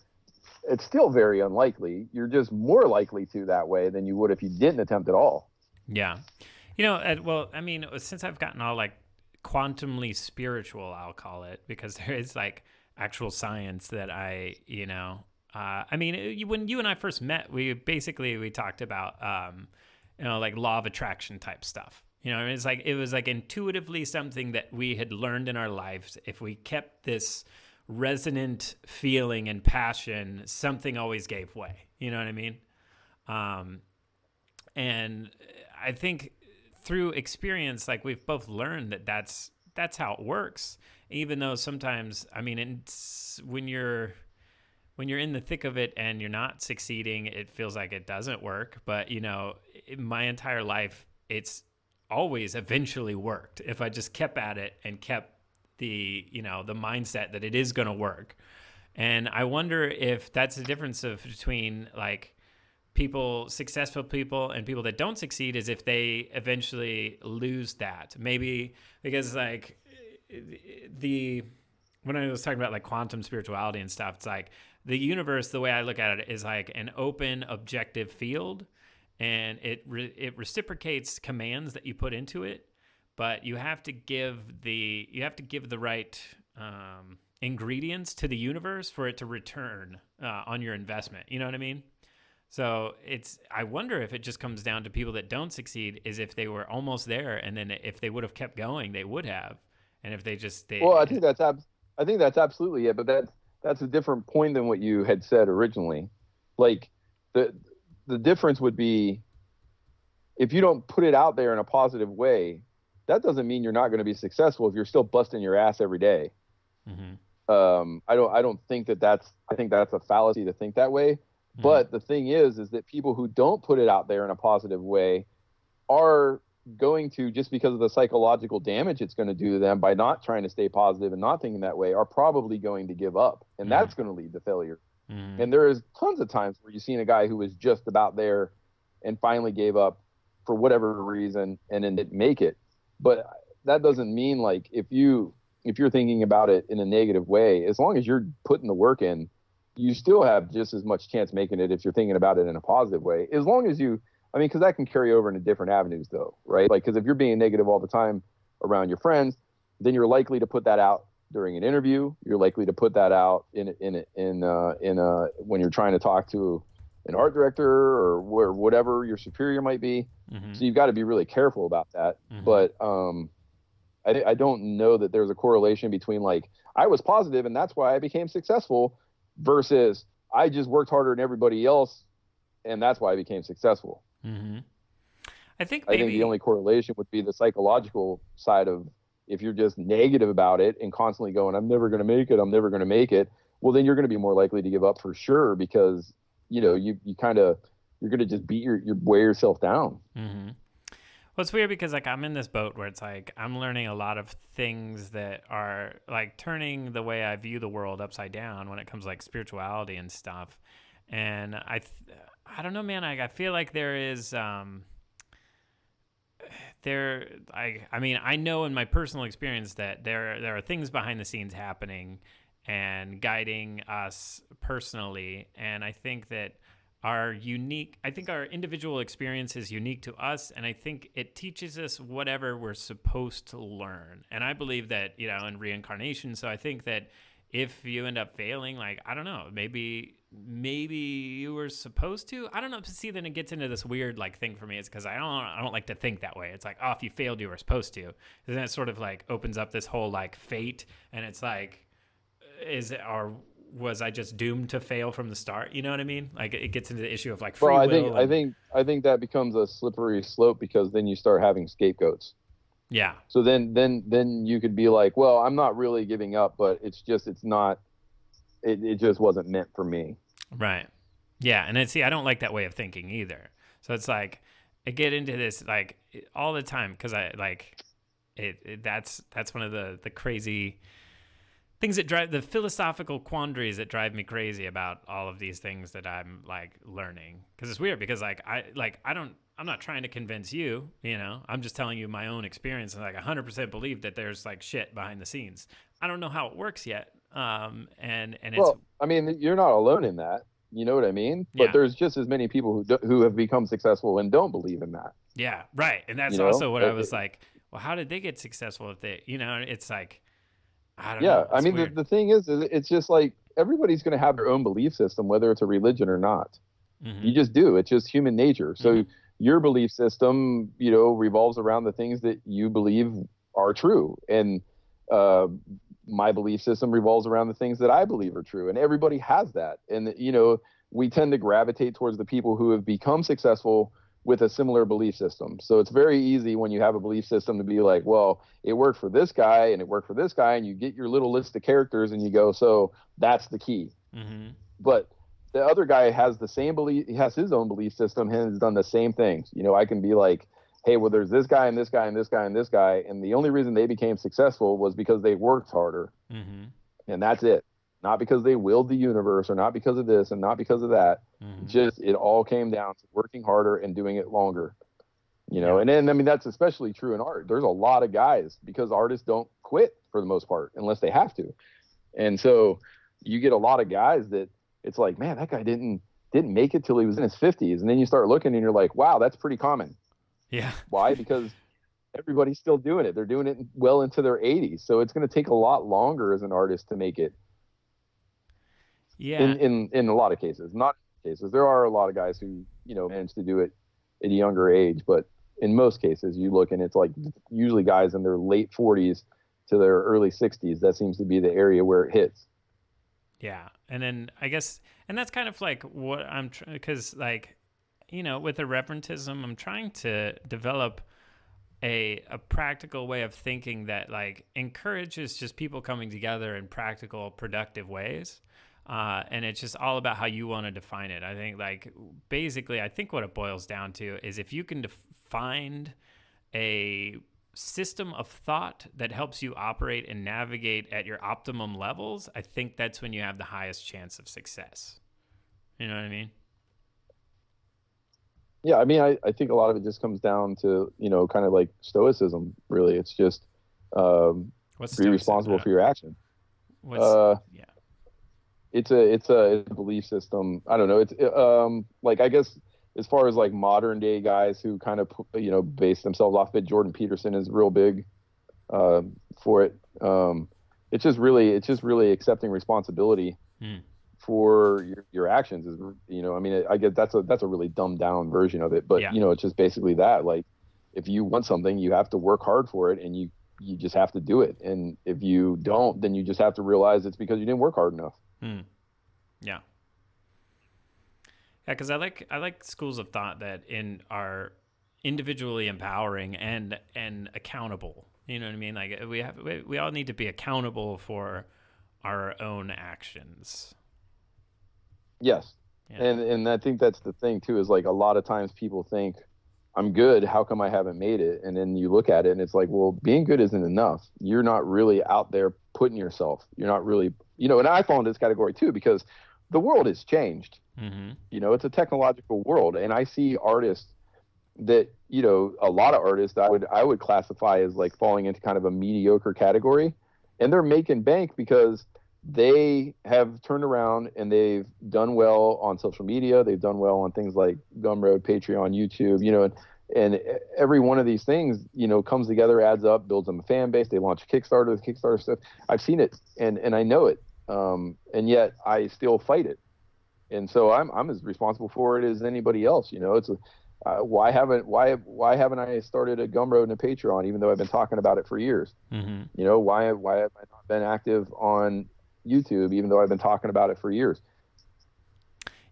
B: It's still very unlikely. You're just more likely to that way than you would if you didn't attempt at all.
A: Yeah. You know, well, I mean, since I've gotten all like quantumly spiritual, I'll call it, because there is like actual science that I mean, when you and I first met, we talked about, you know, like law of attraction type stuff. You know, it was like intuitively something that we had learned in our lives. If we kept this resonant feeling and passion, something always gave way. You know what I mean? Um, and I think through experience, like we've both learned that that's how it works. Even though sometimes, I mean, when you're in the thick of it and you're not succeeding, it feels like it doesn't work. But you know, in my entire life, it's always eventually worked if I just kept at it and kept the mindset that it is going to work. And I wonder if that's the difference between like successful people and people that don't succeed, is if they eventually lose that. Maybe because like when I was talking about like quantum spirituality and stuff, it's like the universe, the way I look at it, is like an open objective field, and it reciprocates commands that you put into it, but you have to give the right ingredients to the universe for it to return on your investment. You know what I mean? So I wonder if it just comes down to people that don't succeed, is if they were almost there, and then if they would have kept going, they would have, and if
B: Well, I think that's absolutely it, but that's a different point than what you had said originally. Like, the the difference would be, if you don't put it out there in a positive way, that doesn't mean you're not going to be successful if you're still busting your ass every day.
A: mm-hmm.
B: I don't think I think that's a fallacy to think that way.
A: Mm-hmm.
B: But the thing is that people who don't put it out there in a positive way are going to, just because of the psychological damage it's going to do to them by not trying to stay positive and not thinking that way, are probably going to give up. And
A: Mm-hmm.
B: that's going to lead to failure.
A: Mm-hmm.
B: And there is tons of times where you've seen a guy who was just about there and finally gave up for whatever reason and then didn't make it. But that doesn't mean, like, if you're thinking about it in a negative way, as long as you're putting the work in, you still have just as much chance making it if you're thinking about it in a positive way. As long as because that can carry over into different avenues though, right? Like, because if you're being negative all the time around your friends, then you're likely to put that out during an interview. You're likely to put that out when you're trying to talk to an art director or whatever your superior might be.
A: Mm-hmm.
B: So you've got to be really careful about that.
A: Mm-hmm.
B: But I don't know that there's a correlation between, like, I was positive and that's why I became successful, versus I just worked harder than everybody else and that's why I became successful.
A: Mm-hmm. I think
B: the only correlation would be the psychological side of, if you're just negative about it and constantly going, I'm never going to make it, I'm never going to make it, well, then you're going to be more likely to give up for sure, because, you're going to just wear yourself down.
A: Mm-hmm. Well, it's weird because like I'm in this boat where it's like I'm learning a lot of things that are like turning the way I view the world upside down when it comes to like spirituality and stuff. And I don't know, man. I feel like there is I mean I know in my personal experience that there are things behind the scenes happening and guiding us personally, and I think that I think our individual experience is unique to us, and I think it teaches us whatever we're supposed to learn. And I believe that, in reincarnation. So I think that if you end up failing, like, I don't know, maybe you were supposed to. I don't know. See, then it gets into this weird like thing for me. It's because I don't like to think that way. It's like, oh, if you failed, you were supposed to. And then it sort of like opens up this whole like fate, and it's like, was I just doomed to fail from the start? You know what I mean? Like it gets into the issue of like free
B: Well,
A: will.
B: I think that becomes a slippery slope because then you start having scapegoats.
A: Yeah.
B: So then you could be like, well, I'm not really giving up, but it's not. It just wasn't meant for me.
A: Right. Yeah, and see, I don't like that way of thinking either. So it's like I get into this like all the time because I like that's one of the crazy things that drive the philosophical quandaries that drive me crazy about all of these things that I'm like learning. Because it's weird because I'm not trying to convince you, I'm just telling you my own experience, and like 100% believe that there's like shit behind the scenes. I don't know how it works yet. And it's,
B: Well, I mean, you're not alone in that. You know what I mean?
A: Yeah.
B: But there's just as many people who have become successful and don't believe in that.
A: Yeah, right. And that's also what I was like, well, how did they get successful if they, it's like, I don't know.
B: I mean, the thing is, it's just like everybody's going to have their own belief system, whether it's a religion or not.
A: Mm-hmm.
B: You just do. It's just human nature. So your belief system, revolves around the things that you believe are true. And my belief system revolves around the things that I believe are true. And everybody has that. And, we tend to gravitate towards the people who have become successful with a similar belief system. So it's very easy when you have a belief system to be like, well, it worked for this guy and it worked for this guy. And you get your little list of characters and you go, so that's the key.
A: Mm-hmm.
B: But the other guy has the same belief. He has his own belief system and has done the same things. I can be like, hey, well, there's this guy and this guy and this guy and this guy. And the only reason they became successful was because they worked harder.
A: Mm-hmm.
B: And that's it. Not because they willed the universe or not because of this and not because of that.
A: Mm-hmm.
B: Just it all came down to working harder and doing it longer. And then, I mean, that's especially true in art. There's a lot of guys because artists don't quit for the most part unless they have to. And so you get a lot of guys that it's like, man, that guy didn't make it till he was in his 50s. And then you start looking and you're like, wow, that's pretty common.
A: Yeah.
B: Why? Because everybody's still doing it. They're doing it well into their 80s. So it's going to take a lot longer as an artist to make it.
A: Yeah.
B: In a lot of cases, not cases. There are a lot of guys who, manage to do it at a younger age, but in most cases you look and it's like usually guys in their late 40s to their early 60s. That seems to be the area where it hits.
A: Yeah. And then I guess, and that's kind of like what I'm because like, with irreverentism, I'm trying to develop a practical way of thinking that like encourages just people coming together in practical, productive ways. And it's just all about how you want to define it. I think like basically, I think what it boils down to is if you can find a system of thought that helps you operate and navigate at your optimum levels, I think that's when you have the highest chance of success. You know what I mean?
B: Yeah, I mean, I think a lot of it just comes down to, kind of like stoicism, really. It's just be responsible for your action.
A: Yeah.
B: It's a belief system. I don't know. It's like, I guess as far as like modern day guys who kind of, base themselves off it, Jordan Peterson is real big for it. It's just really accepting responsibility for your actions is, I mean, I guess that's a really dumbed down version of it, but it's just basically that, like, if you want something, you have to work hard for it and you just have to do it. And if you don't, then you just have to realize it's because you didn't work hard enough.
A: Yeah. Yeah. Cause I like schools of thought that are individually empowering and accountable. You know what I mean? Like we all need to be accountable for our own actions.
B: Yes.
A: Yeah.
B: And I think that's the thing too, is like a lot of times people think I'm good. How come I haven't made it? And then you look at it and it's like, well, being good isn't enough. You're not really out there putting yourself. You're not really, and I fall into this category too because the world has changed.
A: Mm-hmm.
B: It's a technological world, and I see artists that, a lot of artists I would classify as like falling into kind of a mediocre category, and they're making bank because they have turned around and they've done well on social media. They've done well on things like Gumroad, Patreon, YouTube, and every one of these things, comes together, adds up, builds them a fan base. They launch Kickstarter, the Kickstarter stuff. I've seen it and I know it. And yet I still fight it. And so I'm as responsible for it as anybody else. It's why haven't I started a Gumroad and a Patreon, even though I've been talking about it for years?
A: Mm-hmm.
B: Why have I not been active on YouTube, even though I've been talking about it for years?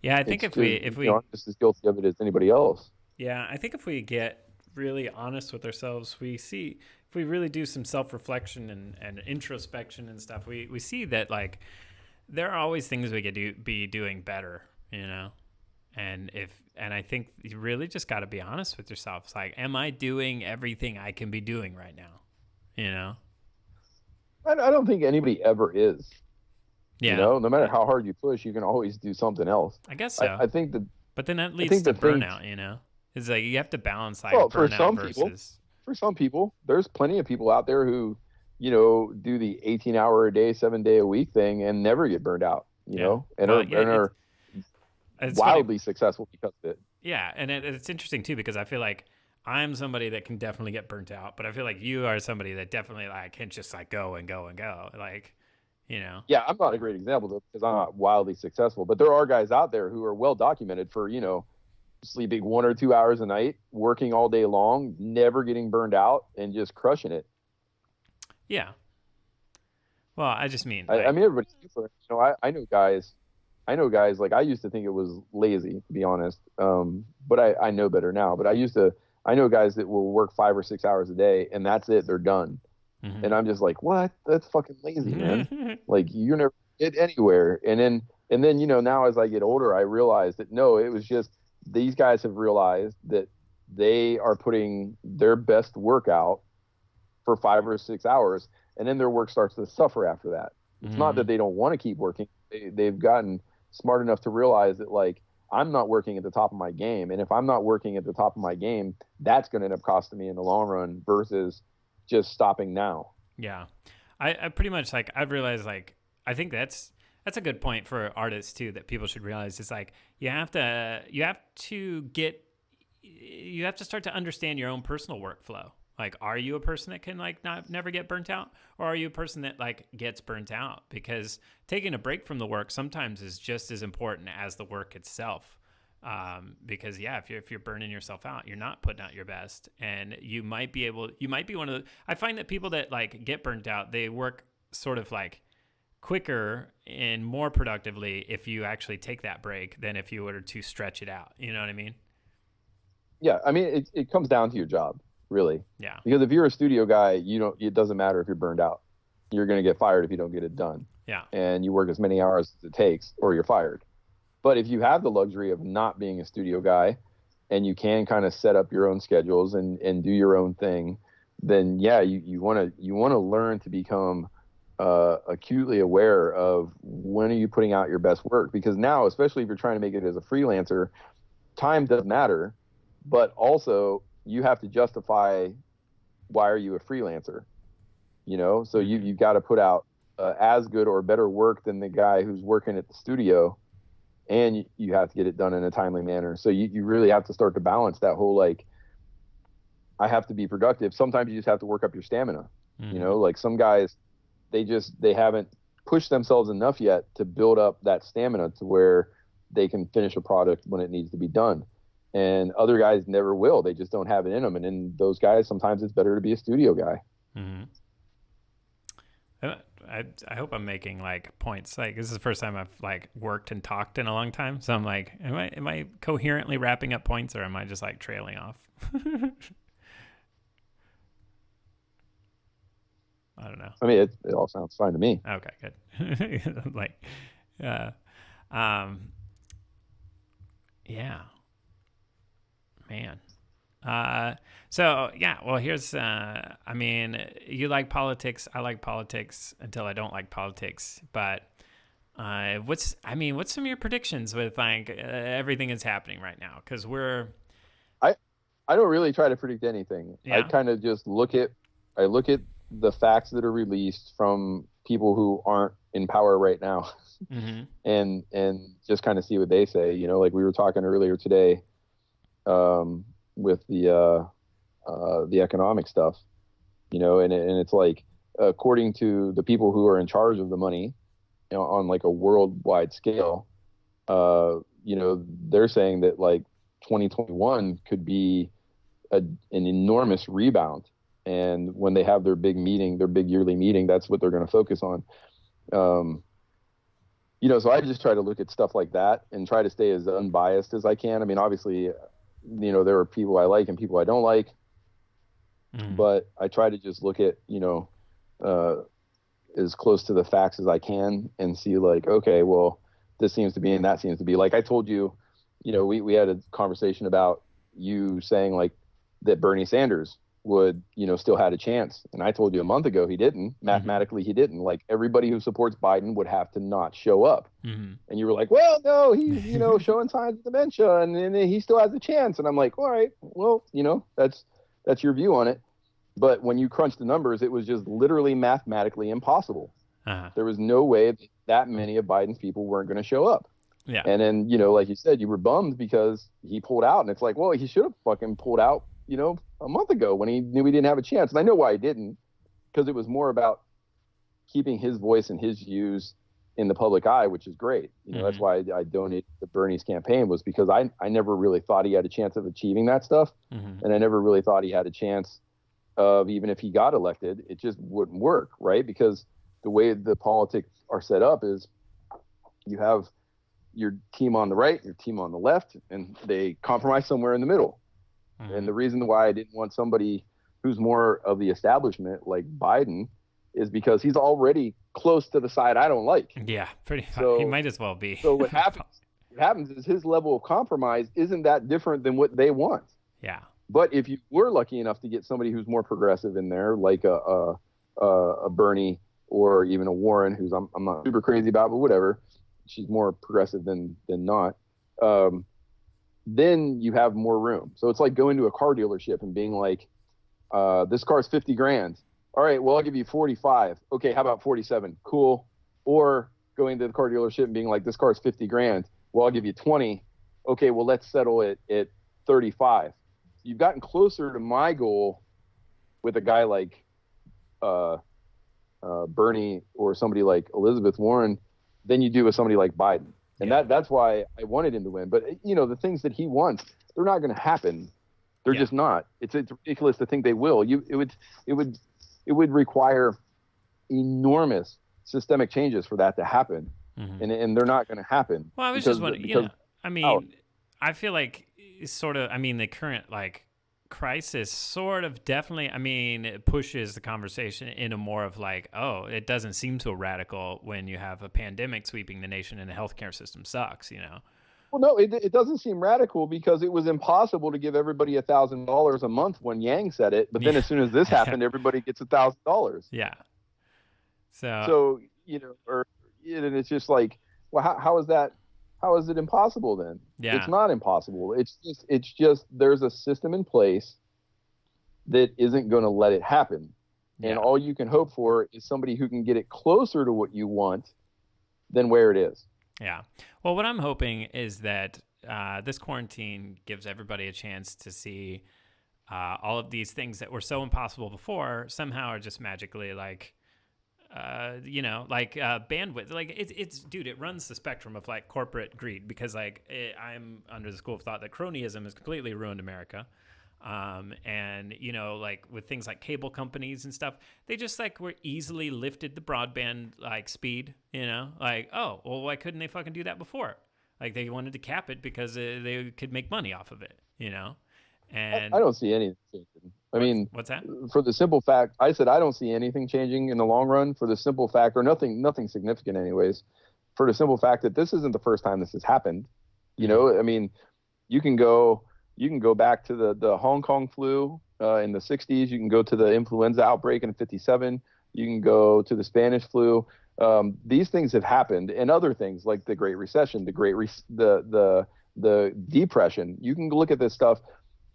A: Yeah, I think if we
B: I'm just as guilty of it as anybody else.
A: Yeah, I think if we get really honest with ourselves, if we really do some self-reflection and introspection and stuff, we see that like there are always things we could be doing better, And I think you really just got to be honest with yourself. It's like, am I doing everything I can be doing right now?
B: I don't think anybody ever is.
A: Yeah.
B: No matter how hard you push, you can always do something else.
A: I guess so.
B: I think that.
A: But then that leads to burnout. It's like you have to balance like burnout
B: for some people, there's plenty of people out there who, do the 18-hour a day, 7-day a week thing and never get burned out. And are wildly successful because of it.
A: Yeah, and it's interesting too because I feel like I'm somebody that can definitely get burnt out, but I feel like you are somebody that definitely like can just like go and go and go, like,
B: Yeah, I'm not a great example though because I'm not wildly successful, but there are guys out there who are well documented for sleeping 1 or 2 hours a night, working all day long, never getting burned out, and just crushing it.
A: Yeah. Well, I just mean,
B: I mean, everybody's different. I know guys. Like I used to think it was lazy, to be honest. But I know better now. But I know guys that will work 5 or 6 hours a day, and that's it. They're done. Mm-hmm. And I'm just like, what? That's fucking lazy, man. Like you're never get anywhere. And then now as I get older, I realize that no, it was just. These guys have realized that they are putting their best work out for 5 or 6 hours, and then their work starts to suffer after that. It's not that they don't want to keep working. They've gotten smart enough to realize that, like, I'm not working at the top of my game. And if I'm not working at the top of my game, that's going to end up costing me in the long run versus just stopping now.
A: Yeah. I pretty much, like, I've realized, like, I think that's a good point for artists too, that people should realize. It's like you have to start to understand your own personal workflow. Like, are you a person that can like never get burnt out, or are you a person that like gets burnt out? Because taking a break from the work sometimes is just as important as the work itself. Because if you're burning yourself out, you're not putting out your best, and you might be one of the. I find that people that like get burnt out, they work sort of like quicker and more productively if you actually take that break than if you were to stretch it out. You know what I mean?
B: Yeah, I mean it comes down to your job, really.
A: Yeah.
B: Because if you're a studio guy, it doesn't matter if you're burned out. You're going to get fired if you don't get it done.
A: Yeah.
B: And you work as many hours as it takes, or you're fired. But if you have the luxury of not being a studio guy, and you can kind of set up your own schedules and do your own thing, then yeah, you want to learn to become acutely aware of when are you putting out your best work, because now, especially if you're trying to make it as a freelancer, time does matter, but also you have to justify why are you a freelancer, so you've got to put out as good or better work than the guy who's working at the studio, and you have to get it done in a timely manner. So you really have to start to balance that whole, like, I have to be productive. Sometimes you just have to work up your stamina. Like some guys, they haven't pushed themselves enough yet to build up that stamina to where they can finish a product when it needs to be done. And other guys never will. They just don't have it in them. And in those guys, sometimes it's better to be a studio guy.
A: Mm-hmm. I hope I'm making like points. Like, this is the first time I've like worked and talked in a long time. So I'm like, am I coherently wrapping up points, or am I just like trailing off? I don't know.
B: I mean, it all sounds fine to me.
A: Okay, good. Like, yeah, man. So yeah, well, here's, I mean, you like politics. I like politics until I don't like politics. But what's some of your predictions with like everything that's happening right now? Because
B: I I don't really try to predict anything. I
A: yeah,
B: kind of just I look at the facts that are released from people who aren't in power right now,
A: mm-hmm,
B: and just kind of see what they say. Like we were talking earlier today, with the economic stuff. And it's like, according to the people who are in charge of the money, on like a worldwide scale, they're saying that like 2021 could be an enormous rebound. And when they have their big meeting, their big yearly meeting, that's what they're going to focus on. Um, so I just try to look at stuff like that and try to stay as unbiased as I can. I mean, obviously, there are people I like and people I don't like,
A: mm-hmm,
B: but I try to just look at, uh, as close to the facts as I can and see like, okay, well, this seems to be and that seems to be. Like I told you, we had a conversation about you saying like that Bernie Sanders would, still had a chance. And I told you a month ago he didn't.
A: mm-hmm,
B: Mathematically, he didn't. Like everybody who supports Biden would have to not show up.
A: mm-hmm.
B: And you were like, well, no, he's, showing signs of dementia and he still has a chance. And I'm like, all right, well, that's your view on it. But when you crunch the numbers, it was just literally mathematically impossible.
A: Uh-huh.
B: There was no way that many of Biden's people weren't going to show up.
A: Yeah.
B: And then, like you said, you were bummed because he pulled out. And it's like, well, he should have fucking pulled out, a month ago when he knew he didn't have a chance. And I know why he didn't, because it was more about keeping his voice and his views in the public eye, which is great.
A: Mm-hmm.
B: That's why I donated to Bernie's campaign, was because I never really thought he had a chance of achieving that stuff.
A: Mm-hmm.
B: And I never really thought he had a chance of, even if he got elected, it just wouldn't work, right? Because the way the politics are set up is you have your team on the right, your team on the left, and they compromise somewhere in the middle. Mm-hmm. And the reason why I didn't want somebody who's more of the establishment like Biden is because he's already close to the side I don't like.
A: Yeah, pretty much.
B: So,
A: he might as well be.
B: So what happens is his level of compromise isn't that different than what they want.
A: Yeah.
B: But if you were lucky enough to get somebody who's more progressive in there, like a Bernie or even a Warren, who's I'm not super crazy about, but whatever, she's more progressive than not. Then you have more room. So it's like going to a car dealership and being like, this car's 50 grand. All right, well, I'll give you 45. Okay, how about 47? Cool. Or going to the car dealership and being like, this car's 50 grand. Well, I'll give you 20. Okay, well, let's settle it at 35. You've gotten closer to my goal with a guy like Bernie or somebody like Elizabeth Warren than you do with somebody like Biden. And that's why I wanted him to win. But, the things that he wants, they're not going to happen. They're just not. It's ridiculous to think they will. It would require enormous systemic changes for that to happen. Mm-hmm. And they're not going to happen.
A: Well, I was just wondering, I feel like the current like crisis sort of definitely, it pushes the conversation into more of like, oh, it doesn't seem so radical when you have a pandemic sweeping the nation and the healthcare system sucks,
B: Well, no, it doesn't seem radical because it was impossible to give everybody $1,000 a month when Yang said it. But then as soon as this happened, everybody gets $1,000.
A: Yeah.
B: So, and it's just like, well, how is that? How is it impossible then?
A: Yeah.
B: It's not impossible. It's just there's a system in place that isn't going to let it happen. Yeah. And all you can hope for is somebody who can get it closer to what you want than where it is.
A: Yeah. Well, what I'm hoping is that this quarantine gives everybody a chance to see all of these things that were so impossible before somehow are just magically like, bandwidth. Like it's dude, it runs the spectrum of like corporate greed because like I'm under the school of thought that cronyism has completely ruined America. And like with things like cable companies and stuff, they just like were easily lifted the broadband like speed, like, oh, well, why couldn't they fucking do that before? Like they wanted to cap it because they could make money off of it, And
B: I don't see anything changing. I mean,
A: what's that?
B: For the simple fact, I said I don't see anything changing in the long run for the simple fact, or nothing significant anyways, for the simple fact that this isn't the first time this has happened. I mean, you can go, You can go back to the Hong Kong flu in the 60s. You can go to the influenza outbreak in 57. You can go to the Spanish flu. These things have happened, and other things like the Great Recession, the Depression. You can look at this stuff,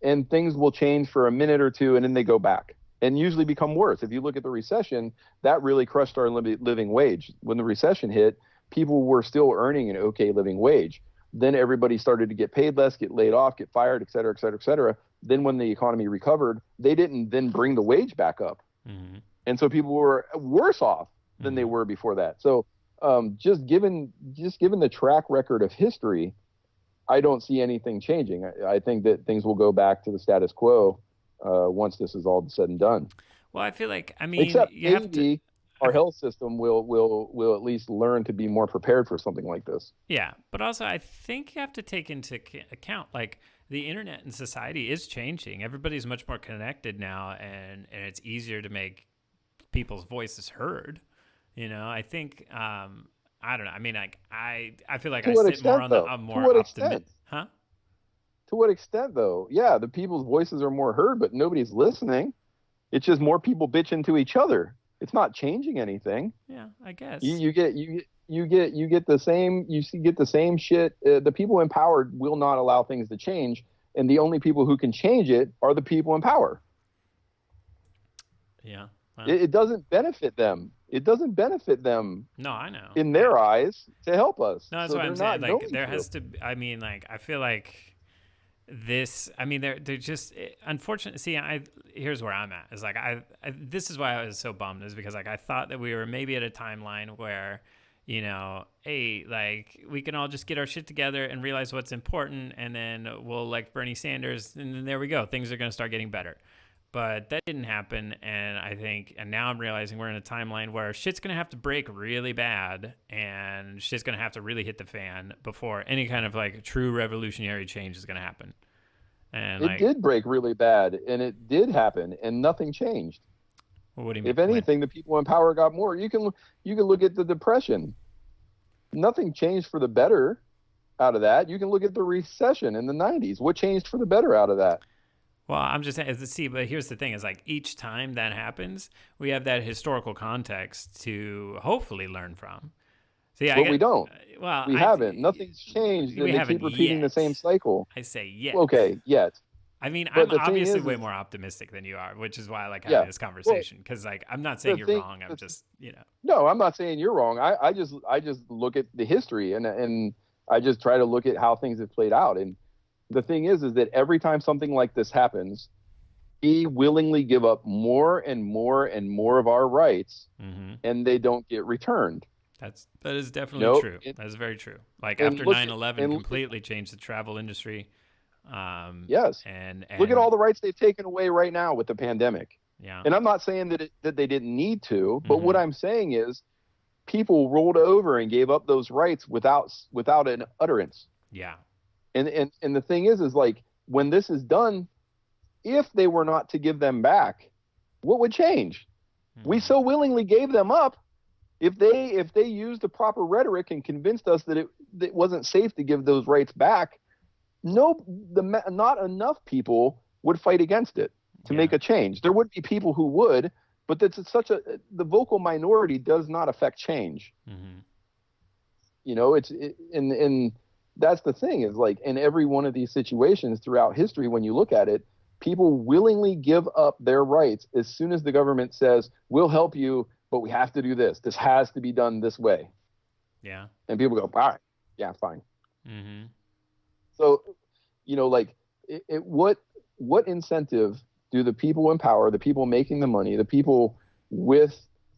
B: and things will change for a minute or two, and then they go back and usually become worse. If you look at the recession, that really crushed our living wage. When the recession hit, people were still earning an okay living wage. Then everybody started to get paid less, get laid off, get fired, et cetera, et cetera, et cetera. Then when the economy recovered, they didn't then bring the wage back up. Mm-hmm. And so people were worse off than they were before that. So just given the track record of history, I don't see anything changing. I think that things will go back to the status quo once this is all said and done.
A: Well, I feel like,
B: except maybe our health system will at least learn to be more prepared for something like this.
A: Yeah, but also I think you have to take into account, like, the internet and society is changing. Everybody's much more connected now, and it's easier to make people's voices heard. I think I don't know. I mean, like, I feel like I sit more on the more optimistic. Huh?
B: To what extent, though? Yeah, the people's voices are more heard, but nobody's listening. It's just more people bitching to each other. It's not changing anything.
A: Yeah, I guess.
B: You get the same shit. The people in power will not allow things to change, and the only people who can change it are the people in power.
A: Yeah.
B: Wow. It doesn't benefit them. It doesn't benefit them.
A: No, I know.
B: In their eyes, to help us.
A: No, that's what I'm saying. Like, there has to. I mean, like, I feel like this. I mean, they're just unfortunate. See, here's where I'm at. Is like this is why I was so bummed. Is because, like, I thought that we were maybe at a timeline where, hey, like, we can all just get our shit together and realize what's important, and then we'll elect Bernie Sanders, and then there we go. Things are going to start getting better. But that didn't happen, and now I'm realizing we're in a timeline where shit's going to have to break really bad, and shit's going to have to really hit the fan before any kind of, like, true revolutionary change is going to happen. And
B: it did break really bad, and it did happen, and nothing changed.
A: Well, what do you mean?
B: If anything, the people in power got more. You can look at the Depression. Nothing changed for the better out of that. You can look at the recession in the 90s. What changed for the better out of that?
A: Well, I'm just saying, see, but here's the thing is, like, each time that happens, we have that historical context to hopefully learn from. See,
B: but we don't. Well, we haven't. Nothing's changed, and they keep repeating the same cycle.
A: I say yet.
B: Okay, yet.
A: I mean, I'm obviously way more optimistic than you are, which is why I like having this conversation. Because, like, I'm not saying you're wrong. I'm just,
B: No, I'm not saying you're wrong. I just look at the history, and I just try to look at how things have played out. And the thing is that every time something like this happens, we willingly give up more and more and more of our rights, and they don't get returned.
A: That is definitely true. That is very true. Like, after 9/11 completely changed the travel industry.
B: Yes.
A: And
B: look at all the rights they've taken away right now with the pandemic.
A: Yeah.
B: And I'm not saying that they didn't need to, but what I'm saying is people rolled over and gave up those rights without an utterance.
A: Yeah.
B: And the thing is like, when this is done, if they were not to give them back, what would change? We so willingly gave them up. If they used the proper rhetoric and convinced us that it wasn't safe to give those rights back, not enough people would fight against it to make a change. There would be people who would, but the vocal minority does not affect change. And that's the thing is, like, in every one of these situations throughout history, when you look at it, people willingly give up their rights as soon as the government says, we'll help you, but we have to do this. This has to be done this way.
A: Yeah.
B: And people go, all right, yeah, fine. So, like, what incentive do the people in power, the people making the money, the people wield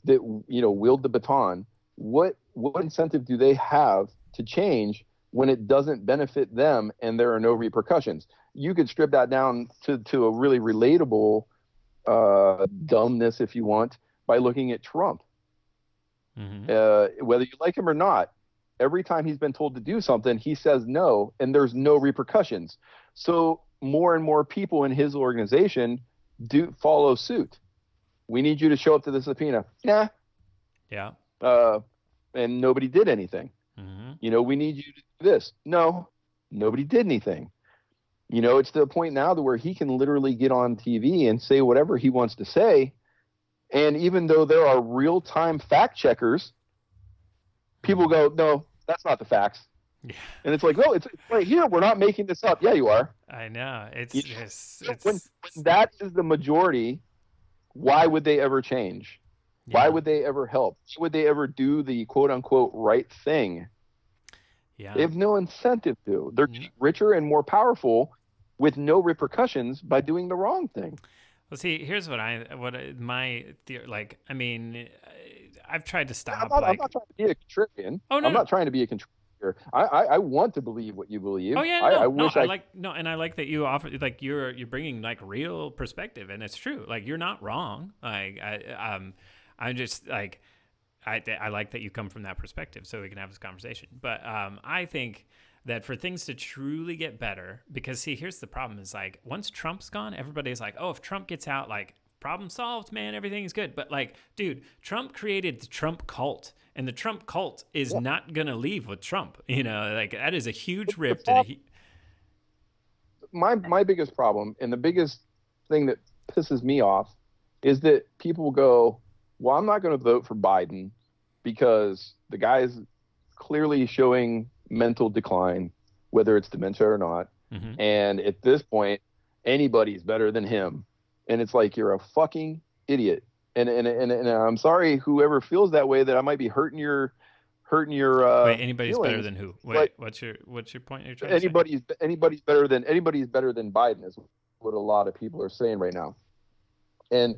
B: the baton, what incentive do they have to change when it doesn't benefit them and there are no repercussions? You could strip that down to a really relatable dumbness, if you want, by looking at Trump. Whether you like him or not, every time he's been told to do something, he says no, and there's no repercussions. So more and more people in his organization do follow suit. We need you to show up to the subpoena. Nah.
A: Yeah.
B: And nobody did anything. We need you to do this. No, nobody did anything. You know, it's to the point now to where he can literally get on TV and say whatever he wants to say. And even though there are real-time fact checkers, people go, no, that's not the facts.
A: Yeah.
B: And it's like, no, it's right here. We're not making this up. Yeah, you are.
A: I know. It's
B: You
A: just,
B: know, when that is the majority, why would they ever change?
A: yeah.
B: Why would they ever help? Why would they ever do the quote unquote right thing?
A: Yeah.
B: They have no incentive to. They're getting richer and more powerful with no repercussions by doing the wrong thing.
A: Well, see, here's my theory. Like, I mean, I've tried to stop.
B: I'm not trying to be a contrarian.
A: Oh, no,
B: I'm not trying to be a contrarian. I want to believe what you believe.
A: Oh yeah,
B: I wish I
A: like and I like that you offer, like, you're bringing like real perspective, and it's true. Like, you're not wrong. Like, I'm just like, I like that you come from that perspective, so we can have this conversation. But I think that for things to truly get better, because see, here's the problem: is like once Trump's gone, everybody's like, oh, if Trump gets out, like, problem solved, man, everything's good. But like, dude, Trump created the Trump cult, and the Trump cult is not gonna leave with Trump. You know, like, that is a huge rift.
B: My biggest problem, and the biggest thing that pisses me off, is that people go, well, I'm not going to vote for Biden because the guy is clearly showing mental decline, whether it's dementia or not.
A: Mm-hmm.
B: And at this point, anybody's better than him. And it's like, you're a fucking idiot. And I'm sorry, whoever feels that way, that I might be hurting your
A: Wait, anybody's
B: feelings.
A: better than who? Wait, what's your point you're trying to say?
B: Anybody's better than Biden is what a lot of people are saying right now. And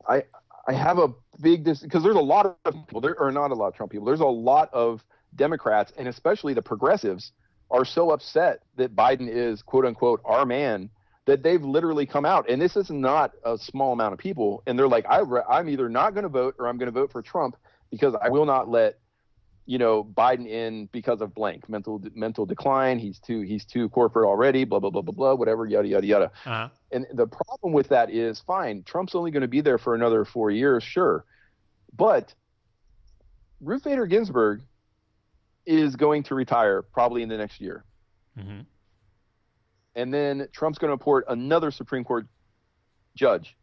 B: I have a big because there's a lot of people, there are not a lot of Trump people. There's a lot of Democrats, and especially the progressives, are so upset that Biden is quote unquote our man, that they've literally come out, and this is not a small amount of people, and they're like, I'm either not going to vote or I'm going to vote for Trump because I will not let, Biden in because of blank mental decline. He's too corporate already, blah, blah, blah, blah, blah, whatever, yada, yada, yada.
A: Uh-huh.
B: And the problem with that is, fine, Trump's only going to be there for another 4 years, sure. But Ruth Bader Ginsburg is going to retire probably in the next year.
A: Mm-hmm.
B: And then Trump's going to appoint another Supreme Court judge.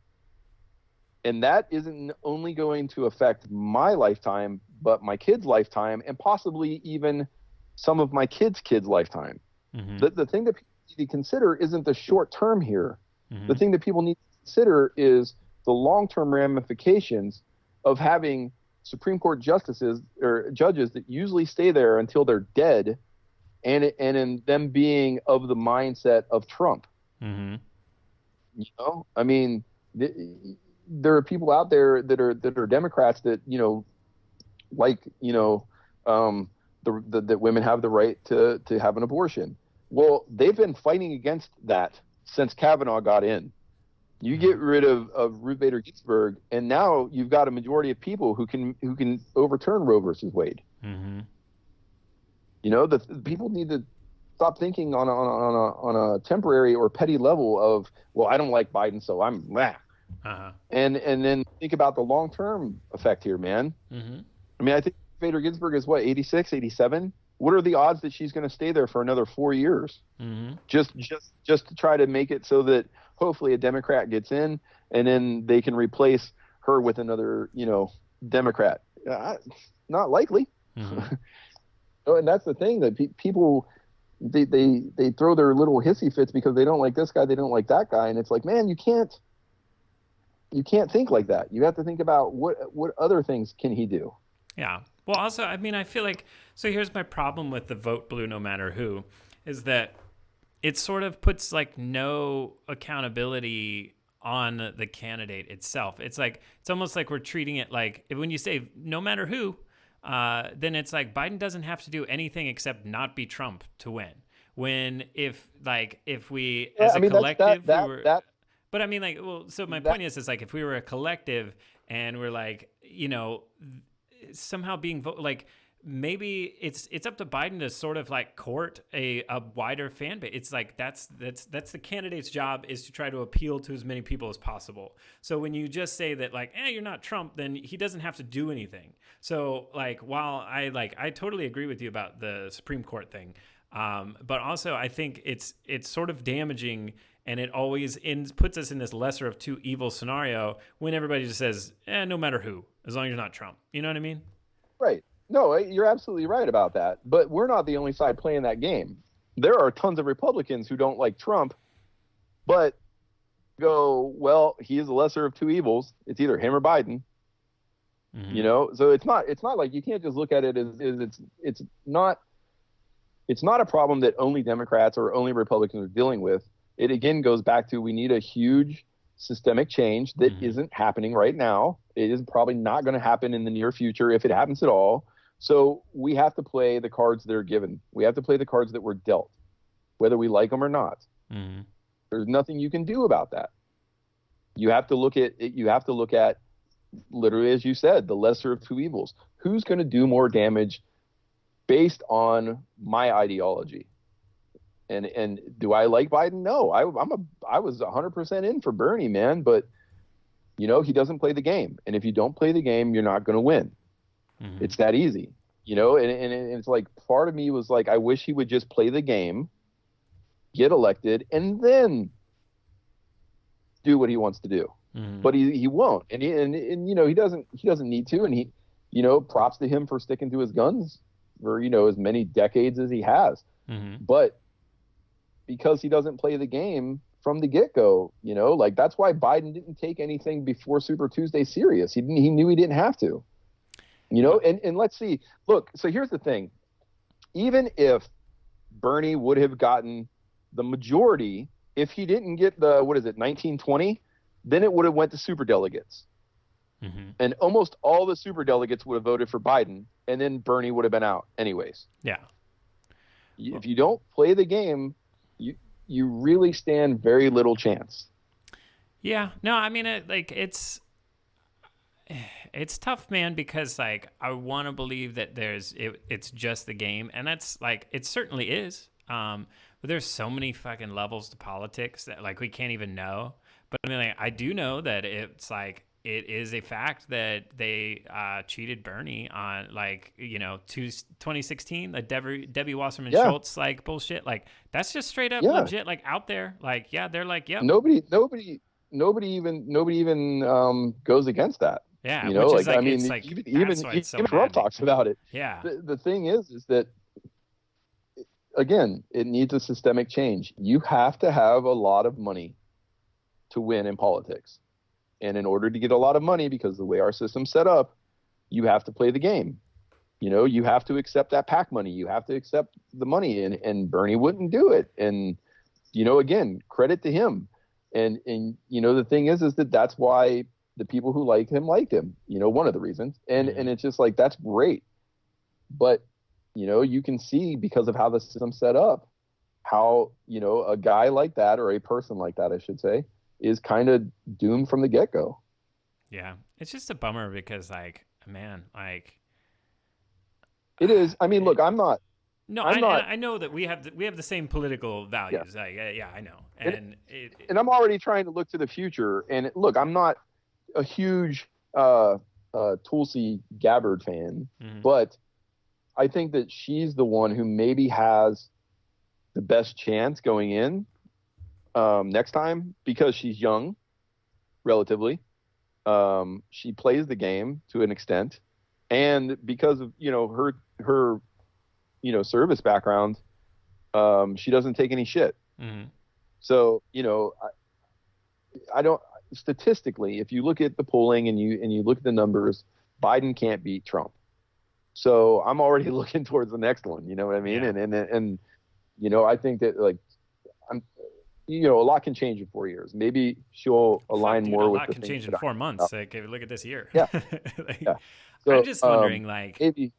B: And that isn't only going to affect my lifetime, but my kid's lifetime, and possibly even some of my kids' lifetime.
A: Mm-hmm.
B: The thing that people need to consider isn't the short term here.
A: Mm-hmm.
B: The thing that people need to consider is the long-term ramifications of having Supreme Court justices or judges that usually stay there until they're dead, and in them being of the mindset of Trump.
A: Mm-hmm.
B: I mean, there are people out there that are Democrats that that women have the right to have an abortion. Well, they've been fighting against that since Kavanaugh got in. You get rid of Ruth Bader Ginsburg, and now you've got a majority of people who can overturn Roe versus Wade.
A: Mm-hmm.
B: The people need to stop thinking on a temporary or petty level of, well, I don't like Biden, so I'm blah.
A: Uh-huh.
B: And then think about the long-term effect here, man.
A: Mm-hmm.
B: I mean, I think Bader Ginsburg is 86, 87. What are the odds that she's going to stay there for another 4 years?
A: Mm-hmm.
B: Just to try to make it so that hopefully a Democrat gets in, and then they can replace her with another, Democrat. Not likely.
A: Mm-hmm.
B: And that's the thing, that people, they throw their little hissy fits because they don't like this guy, they don't like that guy, and it's like, man, you can't think like that. You have to think about what other things can he do.
A: Yeah. Well, also, I mean, I feel like, so here's my problem with the vote blue no matter who, is that it sort of puts like no accountability on the candidate itself. It's like, it's almost like we're treating it like, when you say no matter who, then it's like Biden doesn't have to do anything except not be Trump to win. When if we, as a collective, but I mean, like, well, so my point is like, if we were a collective and we're like, somehow being like, maybe it's up to Biden to sort of like court a wider fan base. It's like, that's the candidate's job, is to try to appeal to as many people as possible. So when you just say that like, you're not Trump, then he doesn't have to do anything. So like, while I totally agree with you about the Supreme Court thing, But also, I think it's sort of damaging, and it always puts us in this lesser of two evil scenario when everybody just says, no matter who, as long as you're not Trump. You know what I mean?
B: Right. No, you're absolutely right about that. But we're not the only side playing that game. There are tons of Republicans who don't like Trump, but go, well, he is the lesser of two evils. It's either him or Biden.
A: Mm-hmm.
B: You know, so it's not like you can't just look at it as it's not a problem that only Democrats or only Republicans are dealing with. It again goes back to we need a huge systemic change that isn't happening right now. It is probably not going to happen in the near future if it happens at all. So we have to play the cards that are given. We have to play the cards that were dealt, whether we like them or not.
A: Mm-hmm.
B: There's nothing you can do about that. You have to look at it. You have to look at, literally, as you said, the lesser of two evils. Who's going to do more damage based on my ideology? And do I like Biden? No, I was 100% in for Bernie, man. But he doesn't play the game, and if you don't play the game, you're not going to win. Mm-hmm. It's that easy, And it's like part of me was like, I wish he would just play the game, get elected, and then do what he wants to do. Mm-hmm. But he won't, and he doesn't need to, and he props to him for sticking to his guns for as many decades as he has. Mm-hmm. But because he doesn't play the game from the get-go, like that's why Biden didn't take anything before Super Tuesday serious. He knew he didn't have to, and let's see. Look, so here's the thing. Even if Bernie would have gotten the majority, if he didn't get the, 1920, then it would have went to superdelegates. Mm-hmm. And almost all the superdelegates would have voted for Biden, and then Bernie would have been out anyways.
A: Yeah.
B: If you don't play the game, you really stand very little chance.
A: Yeah. No, I mean, it's tough, man, because like I want to believe that it's just the game, and that's like it certainly is. But there's so many fucking levels to politics that like we can't even know. But I mean, like, I do know that it's like it is a fact that they cheated Bernie on 2016, the Debbie Wasserman Schultz like bullshit. Like that's just straight up legit, like out there. Like they're like, yep.
B: Nobody even goes against that.
A: Yeah,
B: which is
A: like,
B: I mean,
A: it's like,
B: even Trump talks about it.
A: Yeah.
B: The thing is that, again, it needs a systemic change. You have to have a lot of money to win in politics. And in order to get a lot of money, because the way our system's set up, you have to play the game. You have to accept that PAC money. You have to accept the money. And Bernie wouldn't do it. And, again, credit to him. And the thing is that that's why the people who liked him, one of the reasons. And it's just like, that's great. But, you can see because of how the system's set up, how, a guy like that, or a person like that, I should say, is kind of doomed from the get-go.
A: Yeah. It's just a bummer because like, man, like
B: it is. I mean, look, I'm not.
A: I know that we have the same political values. Yeah, I know. And
B: I'm already trying to look to the future. And look, I'm not a huge Tulsi Gabbard fan, but I think that she's the one who maybe has the best chance going in next time because she's young, relatively. She plays the game to an extent, and because of her service background, she doesn't take any shit. Mm-hmm. So I don't, statistically, if you look at the polling and you look at the numbers, Biden can't beat Trump. So I'm already looking towards the next one. You know what I mean? Yeah. And I think that like a lot can change in 4 years. Maybe she'll align more with the things. A lot can
A: change in 4 months. Like, look at this year.
B: Yeah.
A: Yeah. So, I'm just wondering,
B: maybe.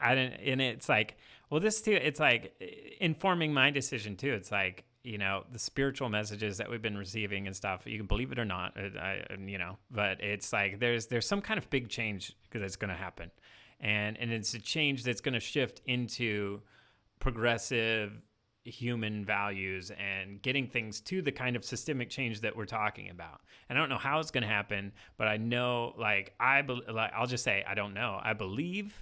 A: And it's like, well, this too, it's like informing my decision too. It's like, the spiritual messages that we've been receiving and stuff, you can believe it or not, but it's like, there's some kind of big change because it's going to happen. And it's a change that's going to shift into progressive human values and getting things to the kind of systemic change that we're talking about. And I don't know how it's going to happen, but I know, I'll just say, I don't know. I believe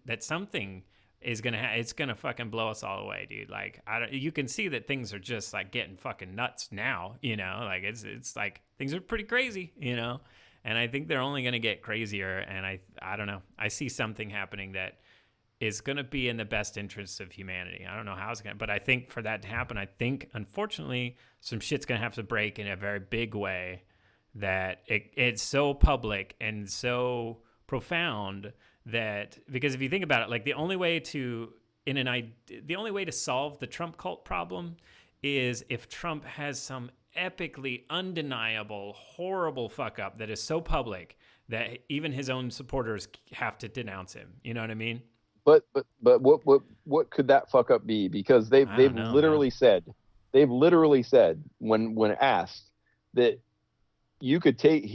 A: that something it's gonna fucking blow us all away, dude. Like, you can see that things are just like getting fucking nuts now, like it's like things are pretty crazy, and I think they're only gonna get crazier. And I don't know, I see something happening that is gonna be in the best interests of humanity. I don't know how it's gonna, but I think for that to happen, I think unfortunately some shit's gonna have to break in a very big way, that it's so public and so profound that, because if you think about it, like the only way to solve the Trump cult problem is if Trump has some epically undeniable horrible fuck up that is so public that even his own supporters have to denounce him. You know what I mean?
B: But what could that fuck up be? Because they've literally said when asked that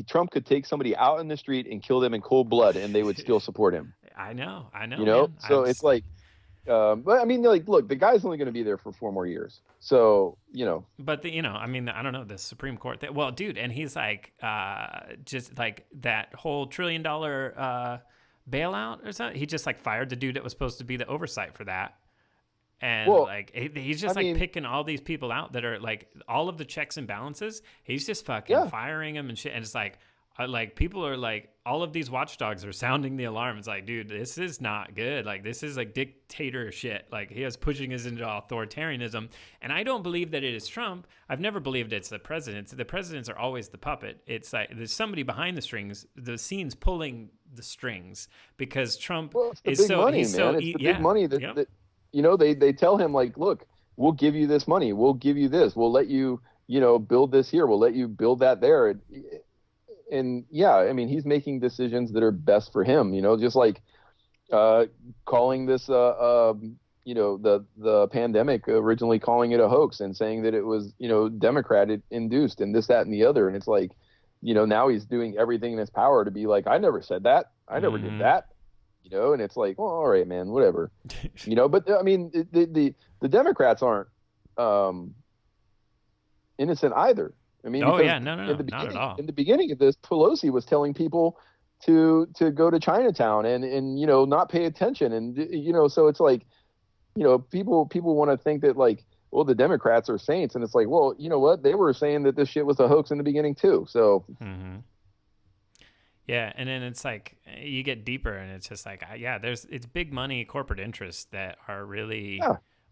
B: Trump could take somebody out in the street and kill them in cold blood and they would still support him.
A: I know.
B: So it's like, but I mean, like, look, the guy's only going to be there for 4 more years. So,
A: But I mean, I don't know, the Supreme Court. Well, dude, and he's like, just like that whole $1 trillion bailout or something. He just like fired the dude that was supposed to be the oversight for that. And like he's just picking all these people out that are like all of the checks and balances. He's just fucking firing them and shit. And it's like people are like, all of these watchdogs are sounding the alarm. It's like, dude, this is not good. Like, this is like dictator shit. Like, he is pushing us into authoritarianism. And I don't believe that it is Trump. I've never believed it's the presidents. The presidents are always the puppet. It's like there's somebody behind the strings, the scenes pulling the strings, because Trump
B: is so money, man. It's the big money that they tell him, like, look, we'll give you this money. We'll give you this. We'll let you, build this here. We'll let you build that there. And I mean, he's making decisions that are best for him, just like calling this, the pandemic, originally calling it a hoax and saying that it was, Democrat induced and this, that, and the other. And it's like, now he's doing everything in his power to be like, I never said that. I never did that. And it's like, well, all right, man, whatever. But I mean, the Democrats aren't innocent either. I mean,
A: not at all.
B: In the beginning of this, Pelosi was telling people to go to Chinatown and not pay attention, and so it's like, people want to think that, like, well, the Democrats are saints, and it's like, well, you know what? They were saying that this shit was a hoax in the beginning too. So. Mm-hmm.
A: Yeah, and then it's like you get deeper, and it's just like, it's big money corporate interests that are really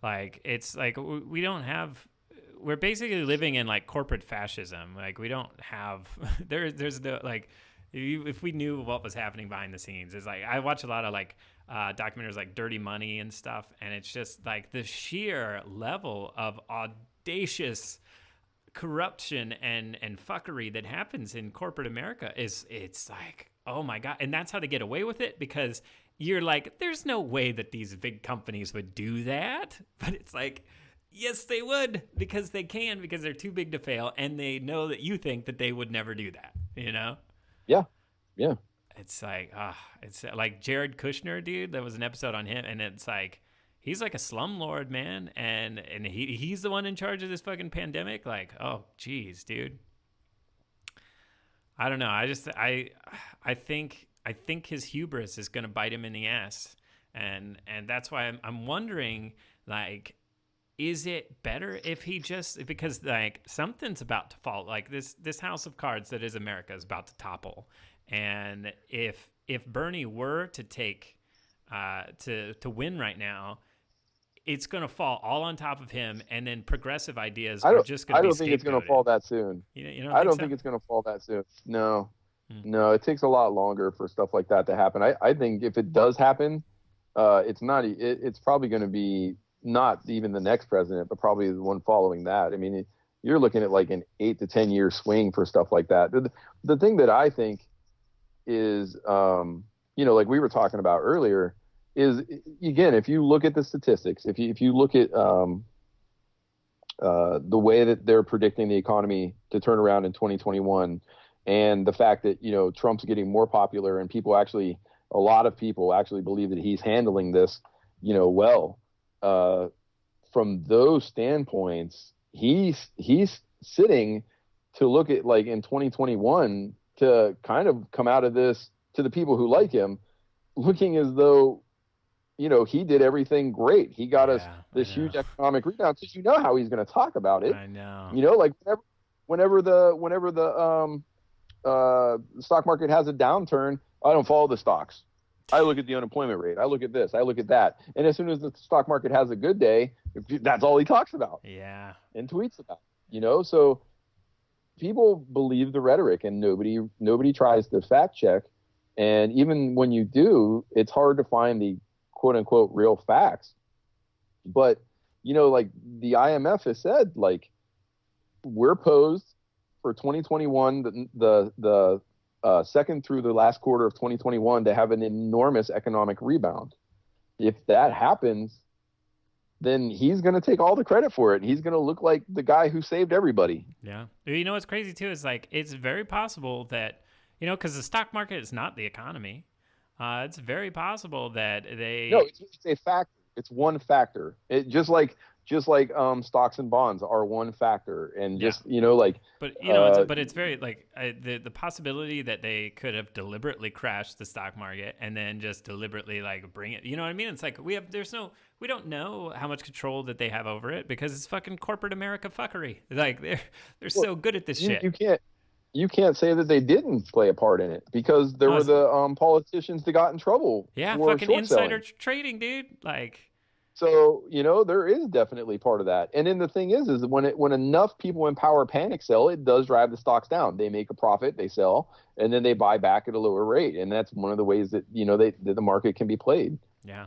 A: like, it's like we're basically living in like corporate fascism. Like, we don't have there's no, like, if we knew what was happening behind the scenes. It's like, I watch a lot of like documentaries like Dirty Money and stuff, and it's just like the sheer level of audacious corruption and fuckery that happens in corporate America it's like, oh my God. And that's how they get away with it, because you're like, there's no way that these big companies would do that. But it's like, yes, they would, because they can, because they're too big to fail, and they know that you think that they would never do that,
B: Yeah.
A: It's like, it's like Jared Kushner, dude. There was an episode on him, and it's like, he's like a slumlord, man, and he's the one in charge of this fucking pandemic. Like, oh, geez, dude. I don't know. I think his hubris is gonna bite him in the ass, and that's why I'm wondering, like, is it better if he just, because like something's about to fall, like this house of cards that is America is about to topple, and if Bernie were to take to win right now, it's going to fall all on top of him, and then progressive ideas are just going to be scapegoated. I don't think it's going to fall that soon.
B: I don't think it's going to fall that soon. No, it takes a lot longer for stuff like that to happen. I think if it does happen, it's probably going to be not even the next president, but probably the one following that. I mean, you're looking at like an 8 to 10 year swing for stuff like that. The thing that I think is, like we were talking about earlier, is, again, if you look at the statistics, if you look at the way that they're predicting the economy to turn around in 2021, and the fact that, Trump's getting more popular, and a lot of people actually believe that he's handling this, well, from those standpoints, he's sitting to look at, like, in 2021, to kind of come out of this, to the people who like him, looking as though he did everything great. He got us
A: Yeah, I
B: this
A: know.
B: huge economic rebound. So how he's going to talk about it.
A: I know.
B: Like whenever the stock market has a downturn, I don't follow the stocks. I look at the unemployment rate. I look at this. I look at that. And as soon as the stock market has a good day, that's all he talks about.
A: Yeah.
B: And tweets about. So people believe the rhetoric, and nobody tries to fact check. And even when you do, it's hard to find the quote unquote real facts. But like the IMF has said, like we're posed for 2021, the second through the last quarter of 2021, to have an enormous economic rebound. If that happens, then he's going to take all the credit for it. He's going to look like the guy who saved everybody.
A: Yeah. What's crazy too is like it's very possible that because the stock market is not the economy. It's very possible that they.
B: No, it's a factor. It's one factor. It just like stocks and bonds are one factor, and just
A: But it's very like the possibility that they could have deliberately crashed the stock market and then just deliberately like bring it. You know what I mean? It's like we don't know how much control that they have over it because it's fucking corporate America fuckery. Like they're so good at this shit.
B: You can't say that they didn't play a part in it, because there were the politicians that got in trouble.
A: Yeah,
B: for
A: fucking
B: short
A: insider
B: selling.
A: trading, dude. Like.
B: So, there is definitely part of that. And then the thing is when enough people in power panic sell, it does drive the stocks down. They make a profit, they sell, and then they buy back at a lower rate. And that's one of the ways that, that the market can be played.
A: Yeah.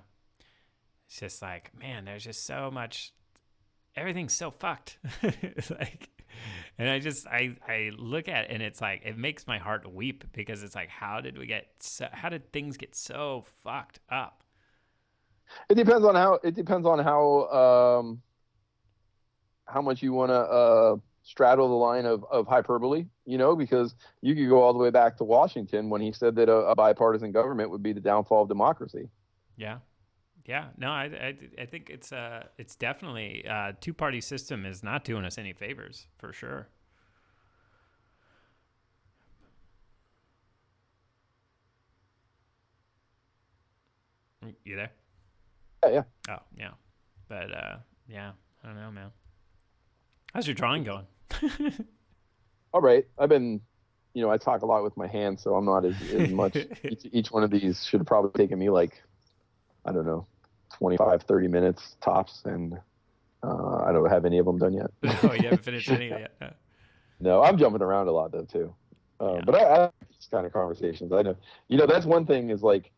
A: It's just like, man, there's just so much, everything's so fucked. Like, and I look at it and it's like, it makes my heart weep, because it's like, how did things get so fucked up?
B: It depends on how much you want to straddle the line of hyperbole, because you could go all the way back to Washington when he said that a bipartisan government would be the downfall of democracy.
A: Yeah. Yeah. No, I think it's definitely two-party system is not doing us any favors, for sure. You there?
B: Yeah.
A: Oh, yeah. But, yeah, I don't know, man. How's your drawing going?
B: All right. I've been, I talk a lot with my hands, so I'm not as much. Each one of these should have probably taken me like, I don't know, 25, 30 minutes tops. And I don't have any of them done yet.
A: Oh, you haven't finished any yet?
B: No, I'm jumping around a lot though, too.
A: Yeah.
B: But I have these kind of conversations. I know, that's one thing is like,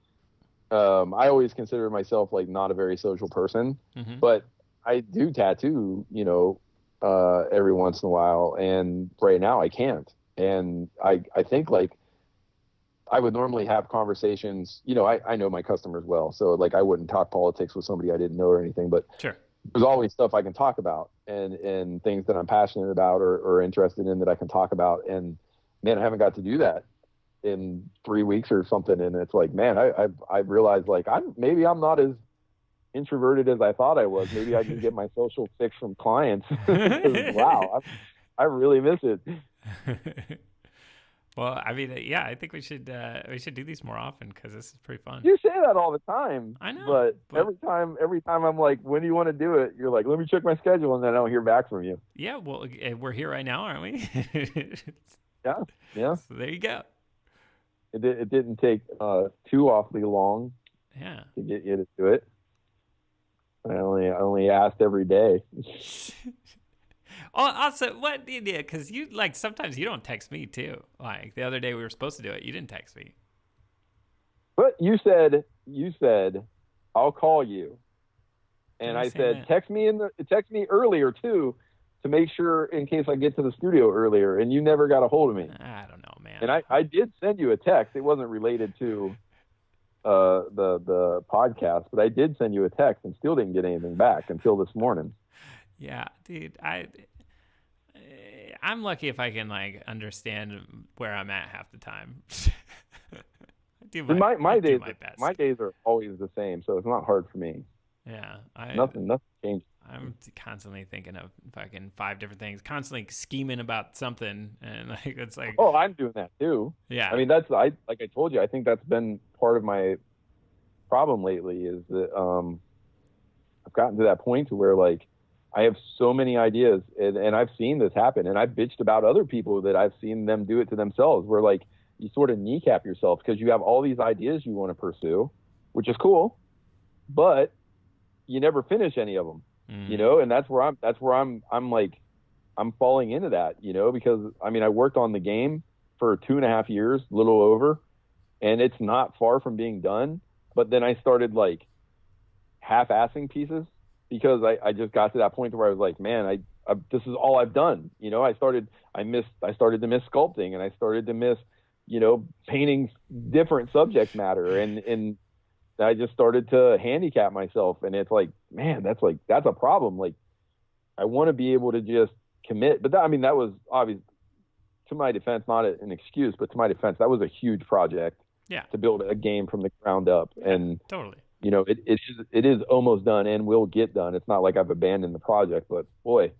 B: I always consider myself like not a very social person, but I do tattoo, every once in a while. And right now I can't. And I think like I would normally have conversations, I know my customers well. So like I wouldn't talk politics with somebody I didn't know or anything, but
A: sure,
B: there's always stuff I can talk about and things that I'm passionate about or interested in that I can talk about. And man, I haven't got to do that in 3 weeks or something. And it's like, man, I realized like maybe I'm not as introverted as I thought I was. Maybe I can get my social fix from clients. Wow, I really miss it.
A: Well, I mean, yeah, I think we should do these more often, because this is pretty fun.
B: You say that all the time.
A: I know,
B: but every time I'm like, when do you want to do it? You're like, let me check my schedule, and then I don't hear back from you.
A: Yeah, well, we're here right now, aren't we?
B: Yeah.
A: So there you go.
B: It didn't take too awfully long.
A: Yeah.
B: To get you to do it. I only asked every day.
A: Oh, also, what? Yeah, because you like sometimes you don't text me too. Like the other day we were supposed to do it, you didn't text me.
B: But you said I'll call you, and I said text me earlier too, to make sure in case I get to the studio earlier. And you never got a hold of me.
A: I don't know, man.
B: And I did send you a text. It wasn't related to the podcast, but I did send you a text and still didn't get anything back until this morning.
A: Yeah, dude, I'm lucky if I can like understand where I'm at half the time.
B: My days are always the same, so it's not hard for me.
A: Yeah,
B: nothing changed.
A: I'm constantly thinking of fucking 5 different things, constantly scheming about something, and like it's like,
B: oh, I'm doing that too.
A: Yeah,
B: I mean like I told you, I think that's been part of my problem lately is that I've gotten to that point to where like I have so many ideas, and I've seen this happen, and I've bitched about other people that I've seen them do it to themselves, where like you sort of kneecap yourself because you have all these ideas you want to pursue, which is cool, but you never finish any of them, you know, and that's where I'm like, I'm falling into that, you know, because I mean, I worked on the game for 2.5 years, a little over, and it's not far from being done. But then I started like half-assing pieces because I just got to that point where I was like, man, I this is all I've done. You know, I started to miss sculpting, and I started to miss, you know, painting different subject matter, and I just started to handicap myself. And it's like, man, that's a problem. Like, I want to be able to just commit, but I mean, that was obvious. To my defense, not an excuse, but to my defense, that was a huge project.
A: Yeah.
B: To build a game from the ground up, and
A: totally.
B: You know, it is almost done and will get done. It's not like I've abandoned the project, but boy,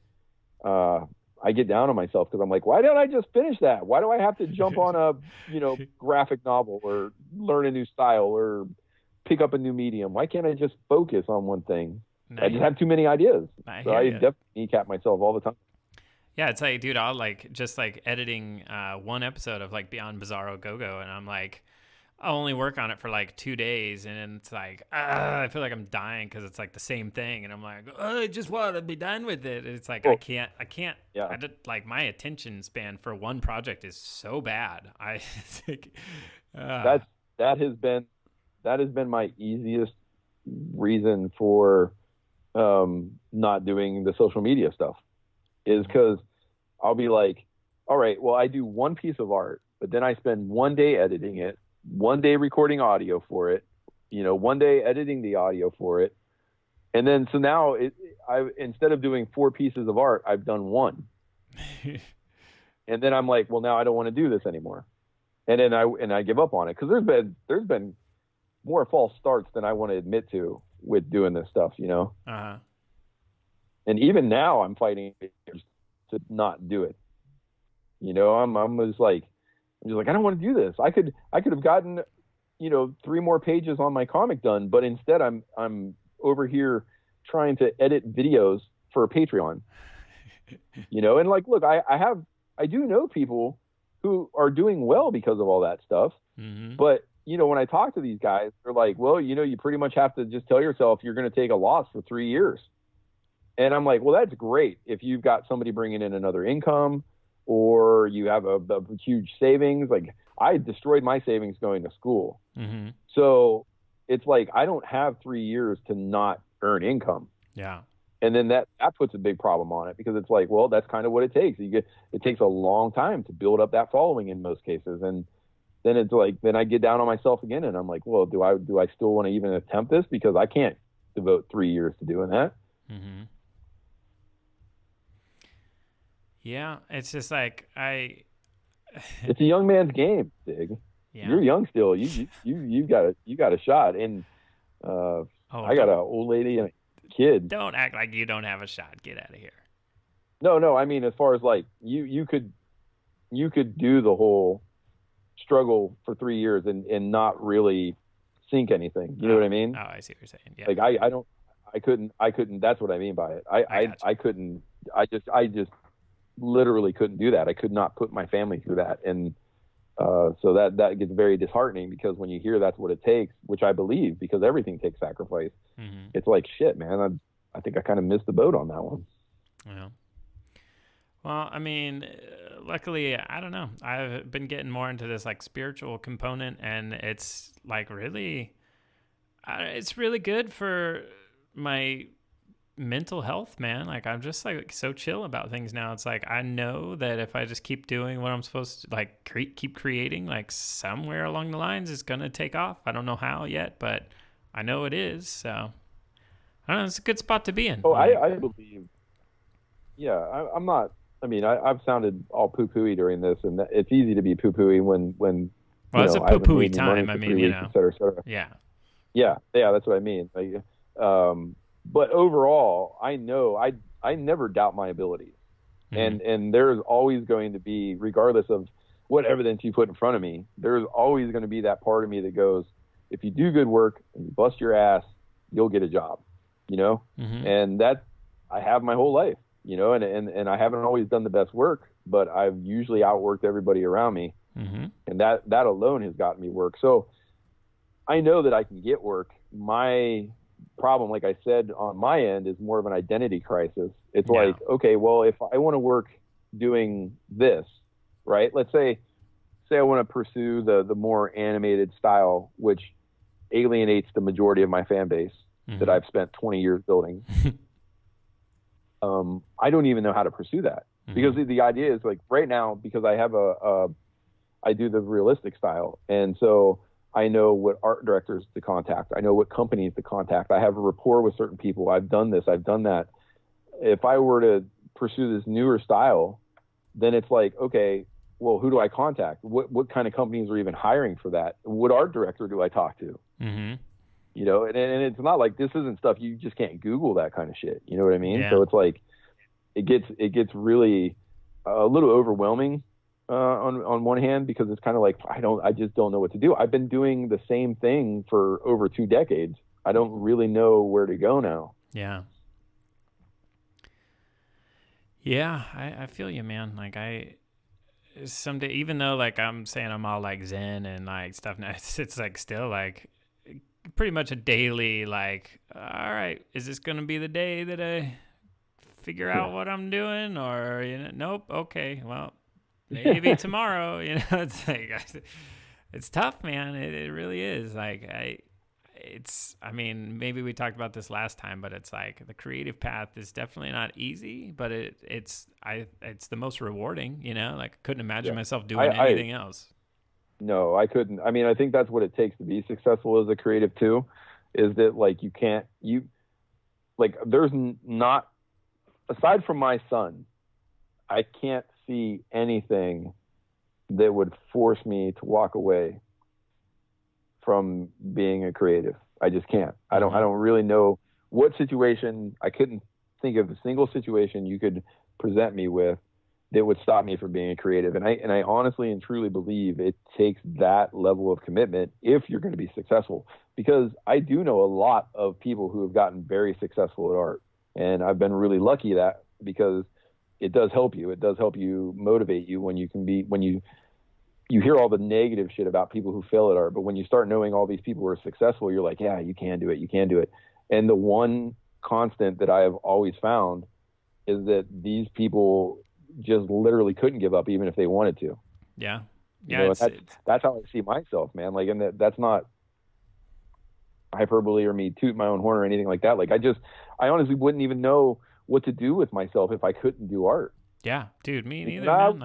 B: I get down on myself because I'm like, why don't I just finish that? Why do I have to jump on a, you know, graphic novel or learn a new style or pick up a new medium? Why can't I just focus on one thing? I just have too many ideas. So I definitely kneecap myself all the time.
A: Yeah, it's like, dude, I'll like just like editing one episode of like Beyond Bizarro Go-Go, and I'm like, I'll only work on it for like 2 days, and it's like, I feel like I'm dying because it's like the same thing, and I'm like, I just want to be done with it. And it's like, I can't. Yeah. Like my attention span for one project is so bad. I think
B: that has been my easiest reason for not doing the social media stuff, is because I'll be like, all right, well, I do one piece of art, but then I spend one day editing it, one day recording audio for it, you know, one day editing the audio for it. And then, so now instead of doing 4 pieces of art, I've done 1. And then I'm like, well, now I don't want to do this anymore. And then I give up on it. Cause there's been more false starts than I want to admit to with doing this stuff, you know?
A: Uh-huh.
B: And even now I'm fighting to not do it. You know, I'm just like, I don't want to do this. I could have gotten, you know, 3 more pages on my comic done, but instead I'm over here trying to edit videos for a Patreon. You know, and like, look, I do know people who are doing well because of all that stuff.
A: Mm-hmm.
B: But, you know, when I talk to these guys, they're like, well, you know, you pretty much have to just tell yourself you're going to take a loss for 3 years. And I'm like, well, that's great if you've got somebody bringing in another income, or you have a huge savings. Like, I destroyed my savings going to school.
A: Mm-hmm.
B: So it's like, I don't have 3 years to not earn income.
A: Yeah.
B: And then that puts a big problem on it, because it's like, well, that's kind of what it takes. It takes a long time to build up that following in most cases. And then it's like, then I get down on myself again, and I'm like, well, do I still want to even attempt this? Because I can't devote 3 years to doing that.
A: Mm-hmm. Yeah, it's just like
B: it's a young man's game, Dig.
A: Yeah.
B: You're young still. You got a shot. And I got an old lady and a kid.
A: Don't act like you don't have a shot. Get out of here.
B: No. I mean, as far as like you could do the whole struggle for 3 years and not really sink anything. You know what I mean?
A: Oh, I see what you're saying. Yeah.
B: Like I couldn't. That's what I mean by it. I couldn't. I just literally couldn't do that. I could not put my family through that. And so that gets very disheartening, because when you hear that's what it takes, which I believe, because everything takes sacrifice,
A: mm-hmm.
B: It's like, shit, man, I think I kind of missed the boat on that one.
A: Yeah. Well, I mean, luckily, I don't know. I've been getting more into this like spiritual component, and it's like really, it's really good for my mental health, man. Like, I'm just like so chill about things now. It's like, I know that if I just keep doing what I'm supposed to, like keep creating, like somewhere along the lines it's gonna take off. I don't know how yet, but I know it is. So I don't know, it's a good spot to be in.
B: Oh, I believe. Yeah, I'm not. I mean, I've sounded all poo-pooey during this, and it's easy to be poo-pooey when
A: well, it's a poo-pooey time. I mean, you know,
B: et cetera, et cetera. Yeah, that's what I mean. Like, but overall, I know I never doubt my abilities, mm-hmm. and there's always going to be, regardless of what evidence you put in front of me, there's always going to be that part of me that goes, if you do good work and you bust your ass, you'll get a job, you know?
A: Mm-hmm.
B: And that I have my whole life, you know, and I haven't always done the best work, but I've usually outworked everybody around me.
A: Mm-hmm.
B: And that alone has gotten me work. So I know that I can get work. My problem, like I said, on my end is more of an identity crisis. It's like, okay, well, if I want to work doing this, right? Let's say I want to pursue the more animated style, which alienates the majority of my fan base that I've spent 20 years building. I don't even know how to pursue that because the idea is like right now, because I have I do the realistic style. And so I know what art directors to contact. I know what companies to contact. I have a rapport with certain people. I've done this. I've done that. If I were to pursue this newer style, then it's like, okay, well, who do I contact? What kind of companies are even hiring for that? What art director do I talk to?
A: Mm-hmm.
B: You know, and it's not like this isn't stuff you just can't Google that kind of shit. You know what I mean?
A: Yeah.
B: So it's like it gets really a little overwhelming on one hand, because it's kind of like I just don't know what to do. I've been doing the same thing for over 2 decades. I don't really know where to go now.
A: Yeah. Yeah, I feel you, man. Like someday, even though like I'm saying I'm all like Zen and like stuff now, it's like still like pretty much a daily like, all right, is this gonna be the day that I figure out what I'm doing, or nope, okay, well, maybe tomorrow. It's like it's tough, man. It really is. Like I mean, maybe we talked about this last time, but it's like the creative path is definitely not easy, but it's the most rewarding, Like I couldn't imagine myself doing anything else.
B: No, I couldn't. I mean, I think that's what it takes to be successful as a creative too, is that like there's not, aside from my son, I can't see anything that would force me to walk away from being a creative. I just can't. I don't really know what situation. I couldn't think of a single situation you could present me with that would stop me from being a creative. And I honestly and truly believe it takes that level of commitment if you're going to be successful, because I do know a lot of people who have gotten very successful at art, and I've been really lucky that, because it does help you. It does help you motivate you when you hear all the negative shit about people who fail at art, but when you start knowing all these people who are successful, you're like, yeah, you can do it. You can do it. And the one constant that I have always found is that these people just literally couldn't give up even if they wanted to.
A: Yeah.
B: Yeah. That's how I see myself, man. Like, and that's not hyperbole or me toot my own horn or anything like that. Like I honestly wouldn't even know what to do with myself if I couldn't do art.
A: Yeah, dude, me neither, man.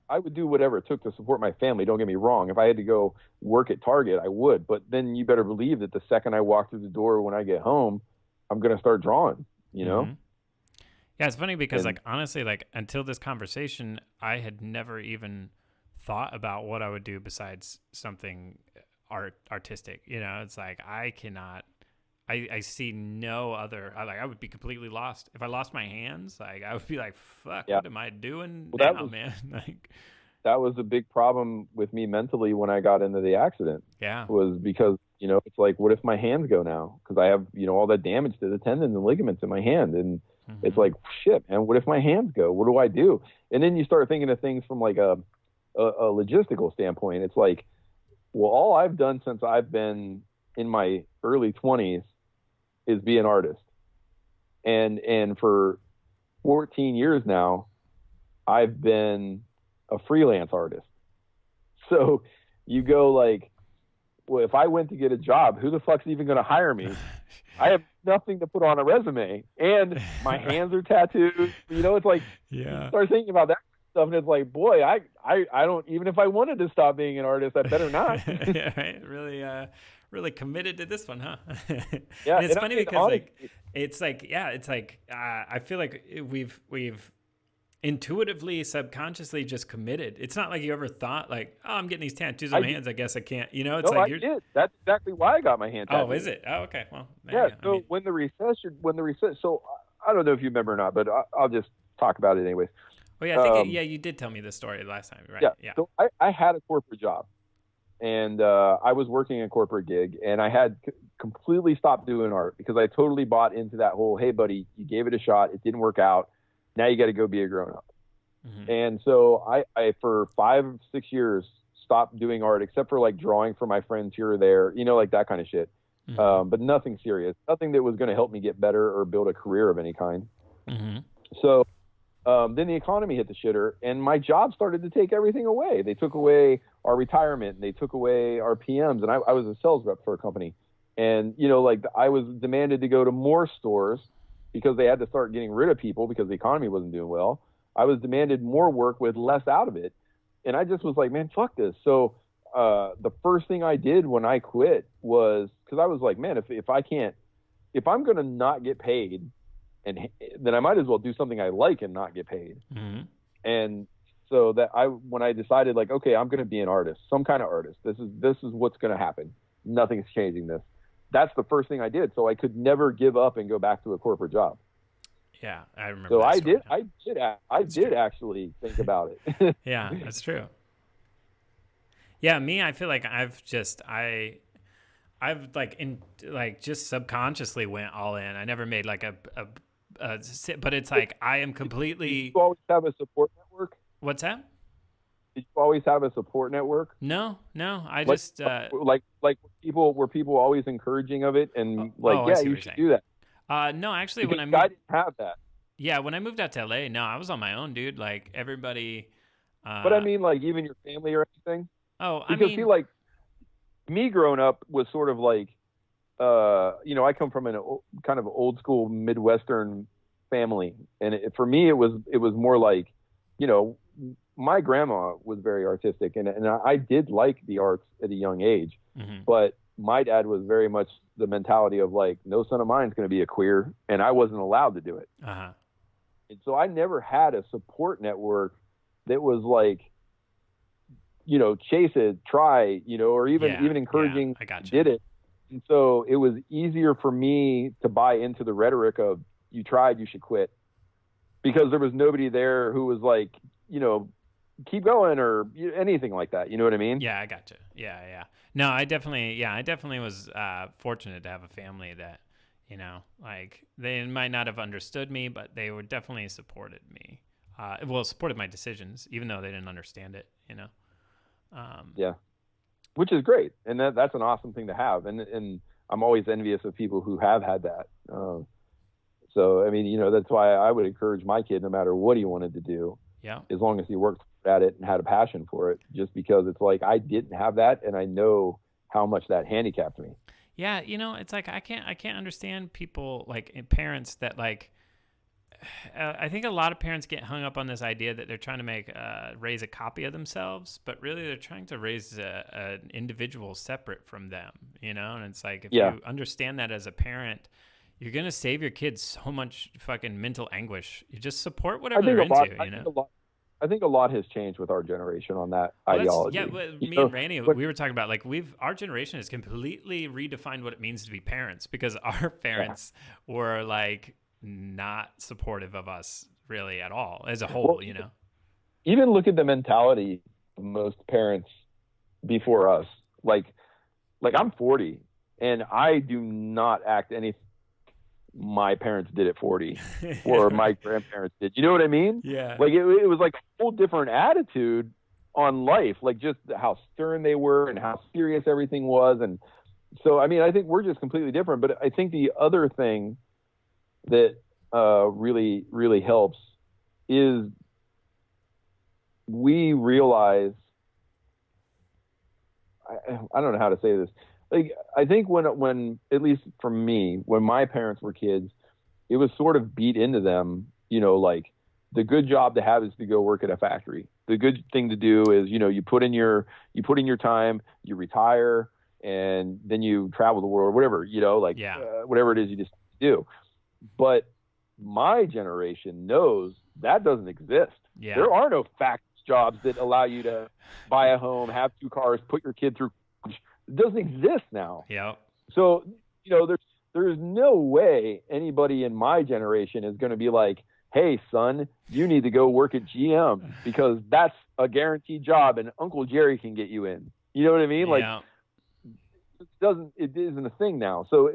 B: I would do whatever it took to support my family. Don't get me wrong. If I had to go work at Target, I would. But then you better believe that the second I walk through the door when I get home, I'm going to start drawing, know?
A: Yeah, it's funny because, like, honestly, like, until this conversation, I had never even thought about what I would do besides something artistic. It's like I see no other. I would be completely lost if I lost my hands. Like I would be like, "Fuck, what am I doing now, man?" Like
B: that was a big problem with me mentally when I got into the accident.
A: Yeah,
B: was because it's like, what if my hands go now? Because I have all that damage to the tendons and ligaments in my hand, and it's like, shit, man. What if my hands go? What do I do? And then you start thinking of things from like a logistical standpoint. It's like, well, all I've done since I've been in my early 20s is be an artist. And for 14 years now, I've been a freelance artist. So you go like, well, if I went to get a job, who the fuck's even going to hire me? I have nothing to put on a resume, and my hands are tattooed. It's like, you start thinking about that stuff, and it's like, boy, I don't, even if I wanted to stop being an artist, I better not.
A: Yeah, right. Really committed to this one, huh?
B: Yeah,
A: and it's funny because I feel like we've intuitively, subconsciously just committed. It's not like you ever thought like, oh, I'm getting these tattoos on my hands, I guess I can't. It's
B: I did. That's exactly why I got my hand tattooed.
A: Oh, is it? Oh, okay. Well,
B: yeah. So when the recession, so I don't know if you remember or not, but I'll just talk about it anyways.
A: Oh yeah, I think you did tell me this story last time, right?
B: Yeah. So I had a corporate job, and I was working a corporate gig, and I had completely stopped doing art because I totally bought into that whole, hey, buddy, you gave it a shot. It didn't work out. Now you got to go be a grown up. Mm-hmm. And so I, for 5-6 years, stopped doing art except for like drawing for my friends here or there, like that kind of shit. Mm-hmm. But nothing serious, nothing that was going to help me get better or build a career of any kind. Mm-hmm. So then the economy hit the shitter, and my job started to take everything away. They took away our retirement, and they took away our PMs, and I was a sales rep for a company. And, like I was demanded to go to more stores because they had to start getting rid of people because the economy wasn't doing well. I was demanded more work with less out of it. And I just was like, man, fuck this. So the first thing I did when I quit was, because I was like, man, if I'm going to not get paid, and then I might as well do something I like and not get paid. Mm-hmm. And so when I decided like, okay, I'm going to be an artist, some kind of artist. This is what's going to happen. Nothing's changing this. That's the first thing I did. So I could never give up and go back to a corporate job.
A: Yeah, I remember.
B: So
A: I
B: did actually think about it.
A: Yeah, that's true. Yeah, me, I feel like I've just subconsciously went all in. I never made like but it's like I am completely.
B: Did you always have a support network?
A: What's that?
B: Did you always have a support network?
A: No. I
B: like,
A: just
B: were people always encouraging of it and you should do that.
A: No, actually,
B: because
A: when I moved,
B: I didn't have that.
A: Yeah, when I moved out to LA, no, I was on my own, dude. Like everybody.
B: But I mean, like even your family or anything.
A: Oh,
B: because see, like me growing up was sort of like, I come from a kind of old school Midwestern family, and for me it was more like, my grandma was very artistic, and I did like the arts at a young age, mm-hmm. but my dad was very much the mentality of like, no son of mine is going to be a queer, and I wasn't allowed to do it. Uh-huh. And so I never had a support network that was like, chase it, try, or even encouraging,
A: I gotcha.
B: Did it. And so it was easier for me to buy into the rhetoric of you tried, you should quit, because there was nobody there who was like, keep going or anything like that. You know what I mean?
A: Yeah, I gotcha. Yeah. No, I definitely was fortunate to have a family that, like they might not have understood me, but they were definitely supported me. Supported my decisions, even though they didn't understand it,
B: Yeah, which is great. And that's an awesome thing to have. And I'm always envious of people who have had that. So, I mean, that's why I would encourage my kid, no matter what he wanted to do, as long as he worked at it and had a passion for it, just because it's like, I didn't have that. And I know how much that handicapped me.
A: Yeah. It's like, I can't understand people like parents that like, I think a lot of parents get hung up on this idea that they're trying to raise a copy of themselves, but really they're trying to raise an individual separate from them, and it's like, if you understand that as a parent, you're going to save your kids so much fucking mental anguish. You just support whatever they're into,
B: I think a lot has changed with our generation on that ideology.
A: Me and Randy, we were talking about like our generation has completely redefined what it means to be parents, because our parents were like not supportive of us really at all as a whole.
B: Even look at the mentality of most parents before us. Like I'm 40 and I do not act anything my parents did at 40 or my grandparents did. You know what I mean?
A: Yeah.
B: Like it was like a whole different attitude on life, like just how stern they were and how serious everything was. And so, I mean, I think we're just completely different, but I think the other thing that really, really helps is we realize, I don't know how to say this. Like, I think when, at least for me, when my parents were kids, it was sort of beat into them, like the good job to have is to go work at a factory. The good thing to do is, you put in your time, you retire, and then you travel the world, whatever, whatever it is you just do. But my generation knows that doesn't exist.
A: Yeah.
B: There are no factory jobs that allow you to buy a home, have 2 cars, put your kid through. It doesn't exist now.
A: Yeah.
B: So, there's no way anybody in my generation is going to be like, hey, son, you need to go work at GM because that's a guaranteed job and Uncle Jerry can get you in. You know what I mean? Like,
A: Yeah.
B: it isn't a thing now. So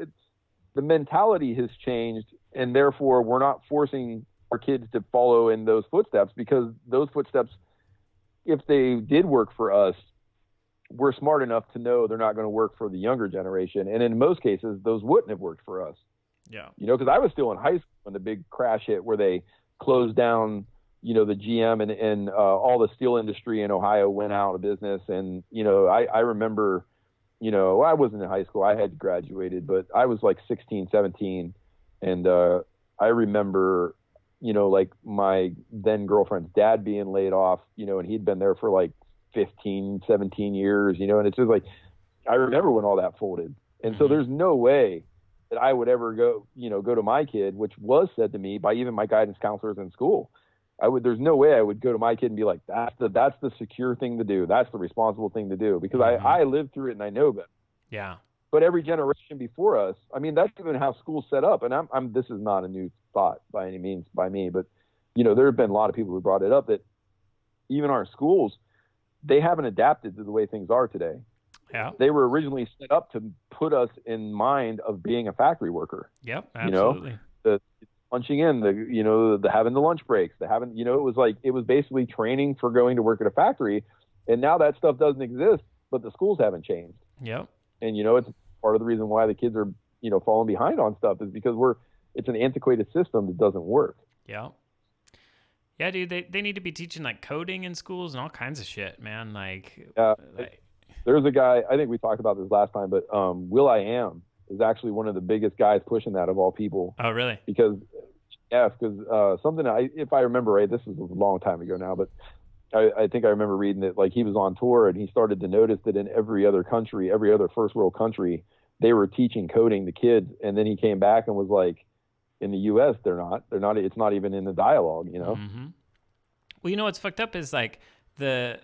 B: the mentality has changed, and therefore we're not forcing our kids to follow in those footsteps, because those footsteps, if they did work for us, we're smart enough to know they're not going to work for the younger generation. And in most cases, those wouldn't have worked for us.
A: Yeah.
B: You know, because I was still in high school when the big crash hit, where they closed down, you know, the GM and all the steel industry in Ohio went out of business. And, you know, I remember, you know, I wasn't in high school. I had graduated, but I was like 16, 17. And I remember, you know, like my then girlfriend's dad being laid off, you know, and he'd been there for like 15, 17 years, you know, and it's just like, I remember when all that folded. And so there's no way that I would ever go to my kid, which was said to me by even my guidance counselors in school. There's no way I would go to my kid and be like, that's the secure thing to do. That's the responsible thing to do, because I lived through it and I know better.
A: Yeah.
B: But every generation before us, I mean, that's even how school's set up. And this is not a new thought by any means by me, but, you know, there have been a lot of people who brought it up that even our schools, they haven't adapted to the way things are today.
A: Yeah.
B: They were originally set up to put us in mind of being a factory worker.
A: Yep. Absolutely.
B: You know, the punching in, the having the lunch breaks, it was basically training for going to work at a factory. And now that stuff doesn't exist, but the schools haven't changed.
A: Yep.
B: And, you know, it's part of the reason why the kids are, you know, falling behind on stuff is because it's an antiquated system that doesn't work.
A: Yeah. Yeah, dude, they need to be teaching like coding in schools and all kinds of shit, man.
B: There's a guy, I think we talked about this last time, but Will.i.am is actually one of the biggest guys pushing that of all people.
A: Oh, really?
B: Because if I remember right, this was a long time ago now, but I think I remember reading that, like, he was on tour and he started to notice that in every other country, every other first world country, they were teaching coding to kids. And then he came back and was like, in the U.S., they're not, it's not even in the dialogue, you know?
A: Mm-hmm. Well, you know, what's fucked up is like the,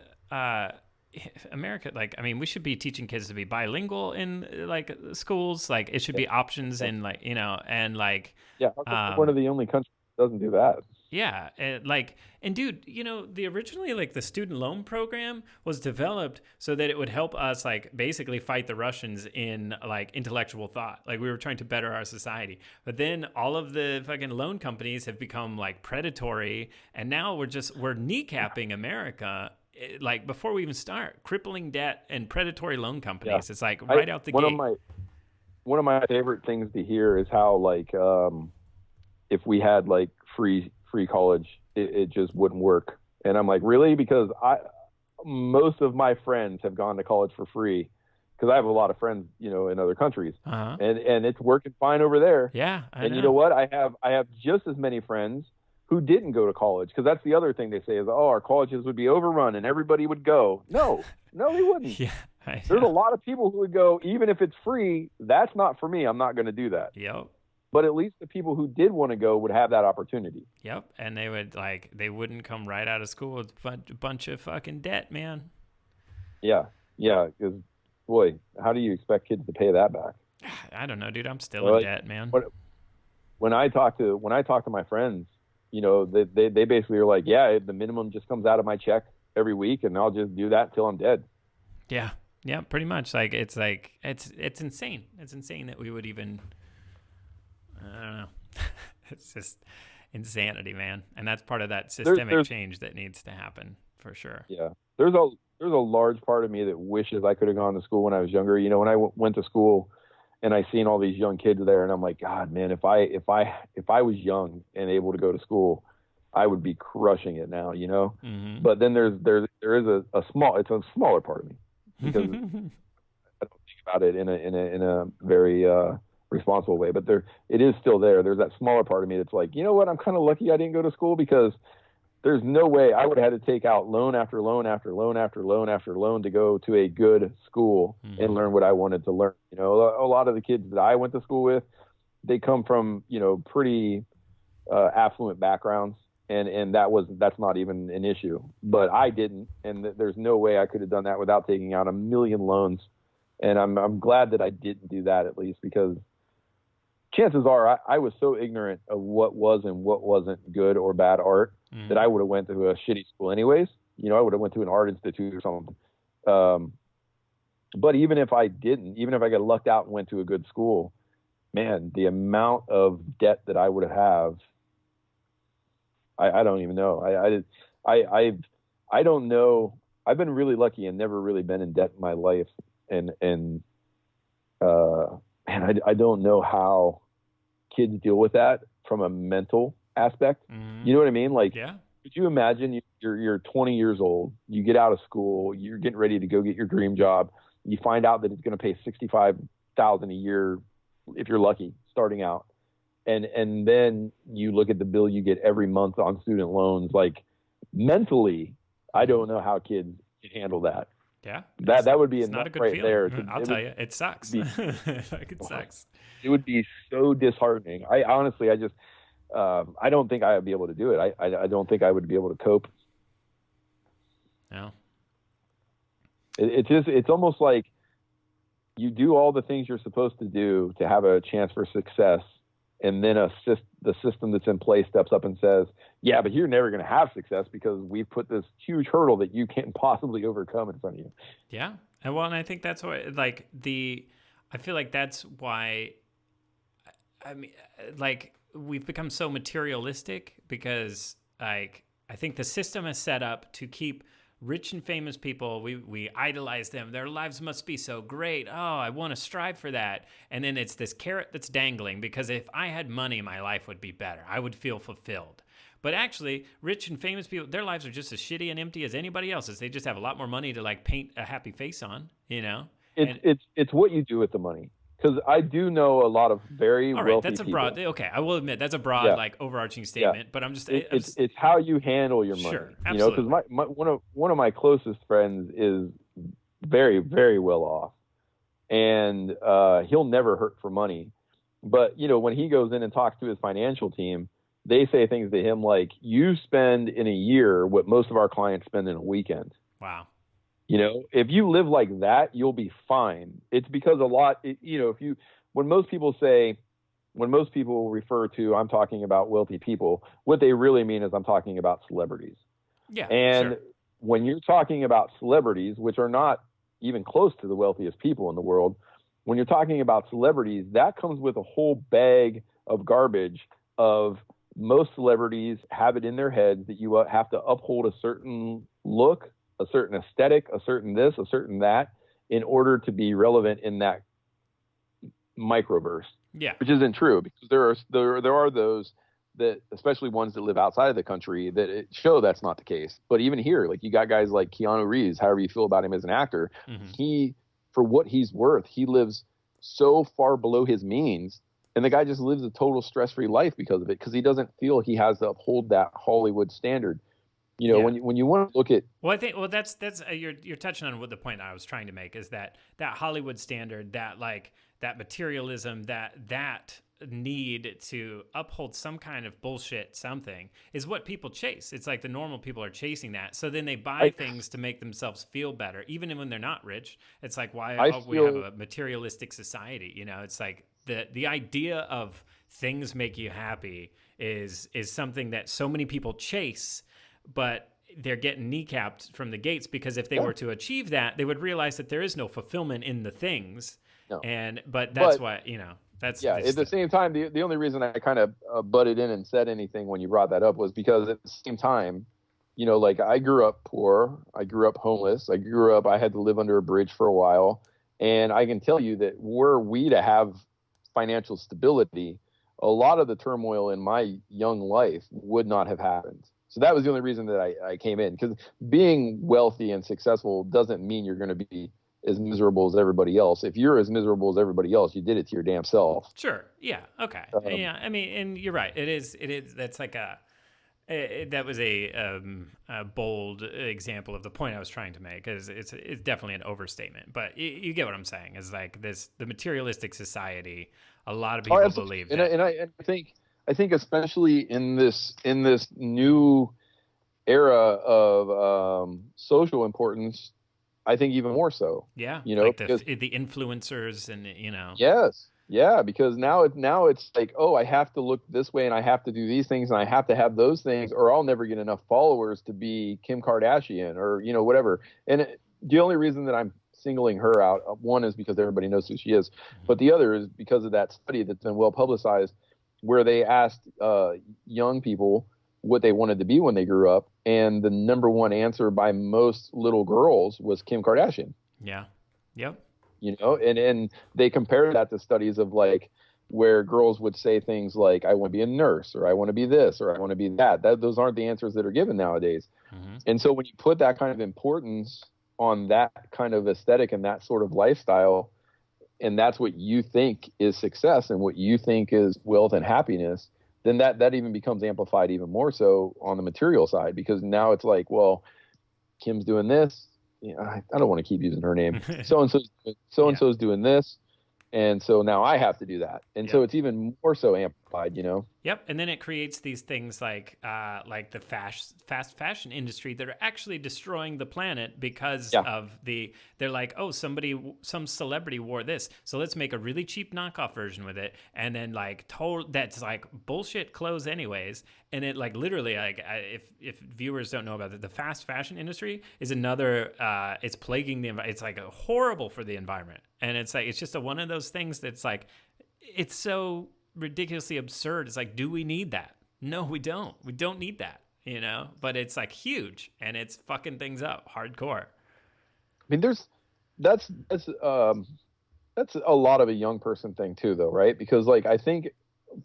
A: America, like, I mean, we should be teaching kids to be bilingual in like schools. Like, it should be options in, like, you know, and like,
B: one of the only countries that doesn't do that.
A: Yeah, and dude, you know, originally like the student loan program was developed so that it would help us like basically fight the Russians in like intellectual thought. Like, we were trying to better our society. But then all of the fucking loan companies have become like predatory, and now we're kneecapping America. Like, before we even start, crippling debt and predatory loan companies. It's like out the gate.
B: One of my favorite things to hear is how, like, if we had like free college, it just wouldn't work. And I'm like, really? Because most of my friends have gone to college for free, because I have a lot of friends, you know, in other countries, and it's working fine over there.
A: Yeah, I know.
B: You know what? I have just as many friends who didn't go to college, because that's the other thing they say is, oh, our colleges would be overrun and everybody would go. No, they wouldn't.
A: Yeah,
B: there's a lot of people who would go, even if it's free. That's not for me. I'm not going to do that.
A: Yep.
B: But at least the people who did want to go would have that opportunity.
A: Yep, and they wouldn't come right out of school with a bunch of fucking debt, man.
B: Yeah, because, boy, how do you expect kids to pay that back?
A: I don't know, dude. I'm still in debt, man.
B: When I talk to my friends, you know, they basically are like, yeah, the minimum just comes out of my check every week, and I'll just do that till I'm dead.
A: Yeah, pretty much. Like, it's insane. It's insane that we would even. I don't know. It's just insanity, man. And that's part of that systemic change that needs to happen, for sure.
B: Yeah. There's a large part of me that wishes I could have gone to school when I was younger. You know, when I went to school and I seen all these young kids there, and I'm like, God, man, if I was young and able to go to school, I would be crushing it now, you know? Mm-hmm. But then there is a smaller part of me, because I don't think about it in a very, responsible way, but it is still there. There's that smaller part of me that's like, you know what, I'm kind of lucky I didn't go to school, because there's no way I would have had to take out loan after loan after loan after loan after loan to go to a good school and learn what I wanted to learn. You know, a lot of the kids that I went to school with, they come from, you know, pretty affluent backgrounds, and that's not even an issue. But I didn't, and there's no way I could have done that without taking out a million loans. And I'm glad that I didn't do that, at least, because chances are I was so ignorant of what was and what wasn't good or bad art that I would have went to a shitty school anyways. You know, I would have went to an art institute or something. But even if I didn't, even if I got lucked out and went to a good school, man, the amount of debt that I would have, I don't even know. I don't know. I've been really lucky and never really been in debt in my life. And man, I don't know how kids deal with that from a mental aspect.
A: Mm-hmm.
B: You know what I mean? Like,
A: Yeah.
B: could you imagine you're 20 years old, you get out of school, you're getting ready to go get your dream job, you find out that it's going to pay 65,000 a year if you're lucky starting out, and then you look at the bill you get every month on student loans. Like, mentally, I don't know how kids can handle that.
A: Yeah,
B: That would be
A: it's not
B: enough
A: a good
B: right
A: feeling.
B: there.
A: I'll tell you, it sucks.
B: Be,
A: It sucks.
B: It would be so disheartening. I honestly, I don't think I would be able to do it. I don't think I would be able to cope.
A: No.
B: It's almost like you do all the things you're supposed to do to have a chance for success, and then the system that's in place steps up and says, yeah, but you're never going to have success because we've put this huge hurdle that you can't possibly overcome in front of you.
A: Yeah. And I think that's why, I feel like that's why, I mean, like, we've become so materialistic because, like, I think the system is set up to keep rich and famous people. We idolize them. Their lives must be so great. Oh, I want to strive for that. And then it's this carrot that's dangling, because if I had money, my life would be better. I would feel fulfilled. But actually, rich and famous people, their lives are just as shitty and empty as anybody else's. They just have a lot more money to, like, paint a happy face on, you know?
B: It's what you do with the money. Because I do know a lot of very wealthy
A: that's a
B: people.
A: broad. Okay, I will admit that's a broad, like, overarching statement.
B: Yeah.
A: But I'm just
B: it's how you handle your money.
A: Sure,
B: you know, because one of my closest friends is very, very well off, and he'll never hurt for money. But you know, when he goes in and talks to his financial team, they say things to him like, "You spend in a year what most of our clients spend in a weekend."
A: Wow.
B: You know, if you live like that, you'll be fine. It's because when most people refer to, I'm talking about wealthy people, what they really mean is I'm talking about celebrities.
A: Yeah.
B: And
A: sure.
B: when you're talking about celebrities, which are not even close to the wealthiest people in the world, when you're talking about celebrities, that comes with a whole bag of garbage of most celebrities have it in their heads that you have to uphold a certain look, a certain aesthetic, a certain this, a certain that, in order to be relevant in that microverse.
A: Yeah.
B: Which isn't true, because there are those that, especially ones that live outside of the country, that show that's not the case. But even here, like, you got guys like Keanu Reeves, however you feel about him as an actor, he, for what he's worth, he lives so far below his means, and the guy just lives a total stress-free life because of it, because he doesn't feel he has to uphold that Hollywood standard. You know, when you want to look at,
A: well, I think, that's you're touching on what the point I was trying to make is that Hollywood standard, that, like, that materialism, that need to uphold some kind of bullshit something is what people chase. It's like the normal people are chasing that, so then they buy things to make themselves feel better, even when they're not rich. It's like, why we have a materialistic society? You know, it's like the idea of things make you happy is something that so many people chase. But they're getting kneecapped from the gates, because if they were to achieve that, they would realize that there is no fulfillment in the things. No. But why, you know, that's...
B: Yeah, at the same time, the only reason I kind of butted in and said anything when you brought that up was because at the same time, you know, like, I grew up poor, I grew up homeless, I had to live under a bridge for a while. And I can tell you that were we to have financial stability, a lot of the turmoil in my young life would not have happened. So that was the only reason that I came in, because being wealthy and successful doesn't mean you're going to be as miserable as everybody else. If you're as miserable as everybody else, you did it to your damn self.
A: Sure. Yeah. Okay. Yeah. I mean, and you're right. It is. That's like that was a bold example of the point I was trying to make, because it's definitely an overstatement. But you get what I'm saying. Is like the materialistic society. A lot of people believe that.
B: And I think especially in this new era of social importance, I think even more so.
A: Yeah,
B: you know,
A: like the influencers, and you know.
B: Yes, yeah, because now it's like, oh, I have to look this way, and I have to do these things, and I have to have those things, or I'll never get enough followers to be Kim Kardashian, or, you know, whatever. And the only reason that I'm singling her out. One is because everybody knows who she is, but the other is because of that study that's been well publicized, where they asked young people what they wanted to be when they grew up, and the number one answer by most little girls was Kim Kardashian.
A: Yeah. Yep.
B: You know, and they compared that to studies of like where girls would say things like, I want to be a nurse, or I want to be this, or I want to be that. Those aren't the answers that are given nowadays. Mm-hmm. And so when you put that kind of importance on that kind of aesthetic and that sort of lifestyle, and that's what you think is success and what you think is wealth and happiness, then that even becomes amplified even more so on the material side, because now it's like, well, Kim's doing this. You know, I don't want to keep using her name. So-and-so's doing this. And so now I have to do that. And so it's even more so amplified, you know?
A: Yep. And then it creates these things like the fast fashion industry that are actually destroying the planet because of they're like, oh, some celebrity wore this, so let's make a really cheap knockoff version with it. And then like that's like bullshit clothes anyways. And it like literally like if viewers don't know about it, the fast fashion industry is another, it's plaguing the environment. It's like horrible for the environment. And it's like, it's just one of those things that's like, it's so ridiculously absurd. It's like, do we need that? No, we don't. We don't need that, you know? But it's like huge, and it's fucking things up hardcore.
B: I mean, that's a lot of a young person thing too, though, right? Because like, I think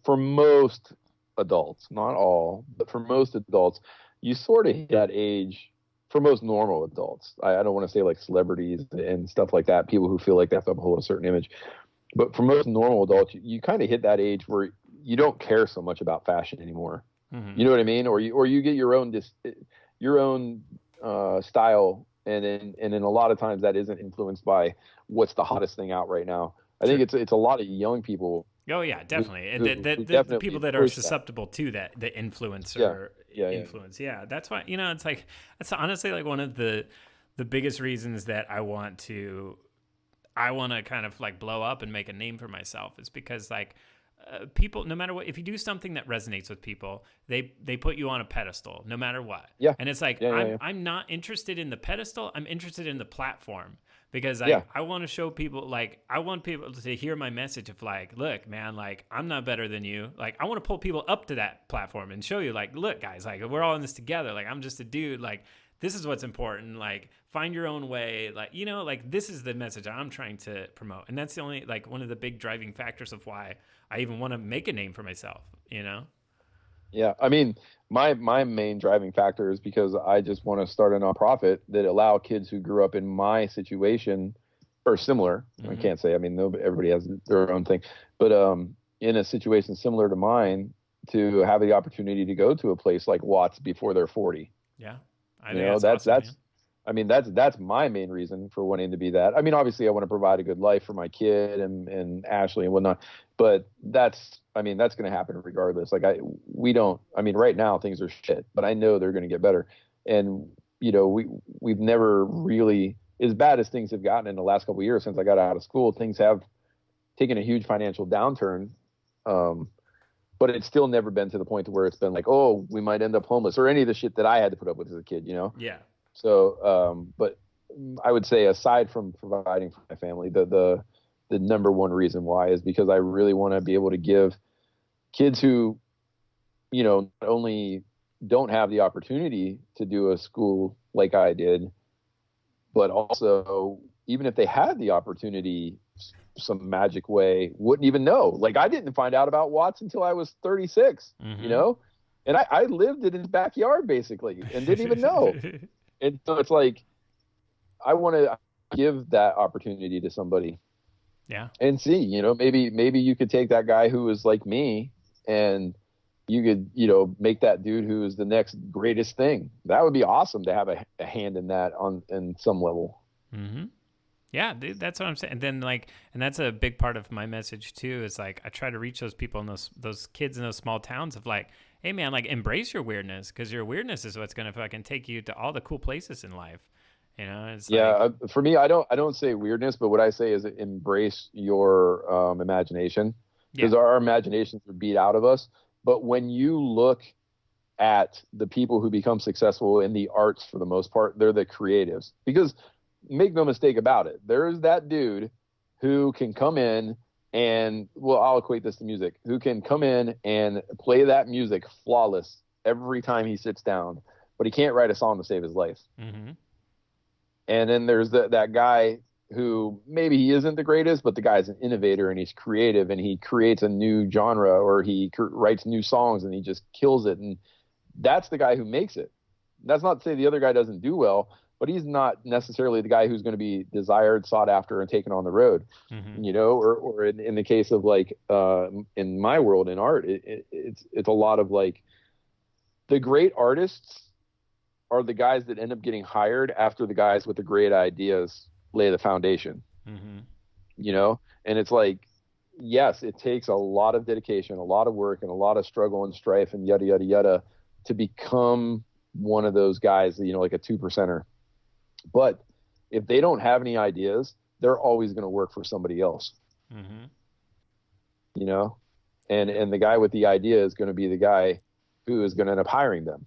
B: for most adults, not all, but for most adults, you sort of hit that age. For most normal adults, I don't want to say like celebrities and stuff like that, people who feel like they have to uphold a certain image. But for most normal adults, you kind of hit that age where you don't care so much about fashion anymore. Mm-hmm. You know what I mean? Or you get your own style, and then a lot of times that isn't influenced by what's the hottest thing out right now. I think it's a lot of young people.
A: Oh yeah, definitely. The people that are susceptible to that, the influencer influence. Yeah, that's why, you know, it's like, that's honestly like one of the biggest reasons that I want to kind of like blow up and make a name for myself, is because like people, no matter what, if you do something that resonates with people, they put you on a pedestal no matter what. Yeah. And it's like, I'm not interested in the pedestal. I'm interested in the platform, because I want to show people, like, I want people to hear my message of like, look, man, like, I'm not better than you. Like, I want to pull people up to that platform and show you like, look guys, like, we're all in this together. Like, I'm just a dude. Like, this is what's important. Like, find your own way. Like, you know, like, this is the message I'm trying to promote. And that's the only, like, one of the big driving factors of why I even want to make a name for myself, you know?
B: Yeah. I mean, my main driving factor is because I just want to start a nonprofit that allow kids who grew up in my situation or similar. Mm-hmm. I can't say, I mean, everybody has their own thing, but in a situation similar to mine, to have the opportunity to go to a place like Watts before they're 40.
A: Yeah.
B: I mean, that's my main reason for wanting to be that. I mean, obviously I want to provide a good life for my kid and Ashley and whatnot, but that's going to happen regardless. Like right now things are shit, but I know they're going to get better. And, you know, we've never really, as bad as things have gotten in the last couple of years since I got out of school, things have taken a huge financial downturn. But it's still never been to the point to where it's been like, oh, we might end up homeless, or any of the shit that I had to put up with as a kid, you know?
A: Yeah.
B: So, but I would say, aside from providing for my family, the number one reason why is because I really want to be able to give kids who, you know, not only don't have the opportunity to do a school like I did, but also, even if they had the opportunity some magic way, wouldn't even know. Like, I didn't find out about Watts until I was 36, mm-hmm. you know, and I lived in his backyard basically and didn't even know. And so it's like, I want to give that opportunity to somebody.
A: Yeah.
B: And see, you know, maybe you could take that guy who was like me, and you could, you know, make that dude who is the next greatest thing. That would be awesome to have a hand in that in some level.
A: Mm-hmm. Yeah, dude, that's what I'm saying. And then and that's a big part of my message too, is like, I try to reach those people and those kids in those small towns of like, hey man, like, embrace your weirdness, because your weirdness is what's going to fucking take you to all the cool places in life. You know, it's
B: for me, I don't say weirdness, but what I say is embrace your imagination, because our imaginations are beat out of us. But when you look at the people who become successful in the arts, for the most part, they're the creatives, because make no mistake about it. There is that dude who can come in and, well, I'll equate this to music, who can come in and play that music flawless every time he sits down, but he can't write a song to save his life.
A: Mm-hmm.
B: And then there's that guy who maybe he isn't the greatest, but the guy's an innovator and he's creative and he creates a new genre, or he writes new songs and he just kills it. And that's the guy who makes it. That's not to say the other guy doesn't do well, but he's not necessarily the guy who's going to be desired, sought after, and taken on the road.
A: Mm-hmm.
B: You know, or in the case of like in my world in art, it's a lot of like the great artists are the guys that end up getting hired after the guys with the great ideas lay the foundation.
A: Mm-hmm.
B: You know, and it's like, yes, it takes a lot of dedication, a lot of work, and a lot of struggle and strife and yada yada yada to become one of those guys, you know, like a 2%er. But if they don't have any ideas, they're always going to work for somebody else.
A: Mm-hmm.
B: You know, and the guy with the idea is going to be the guy who is going to end up hiring them.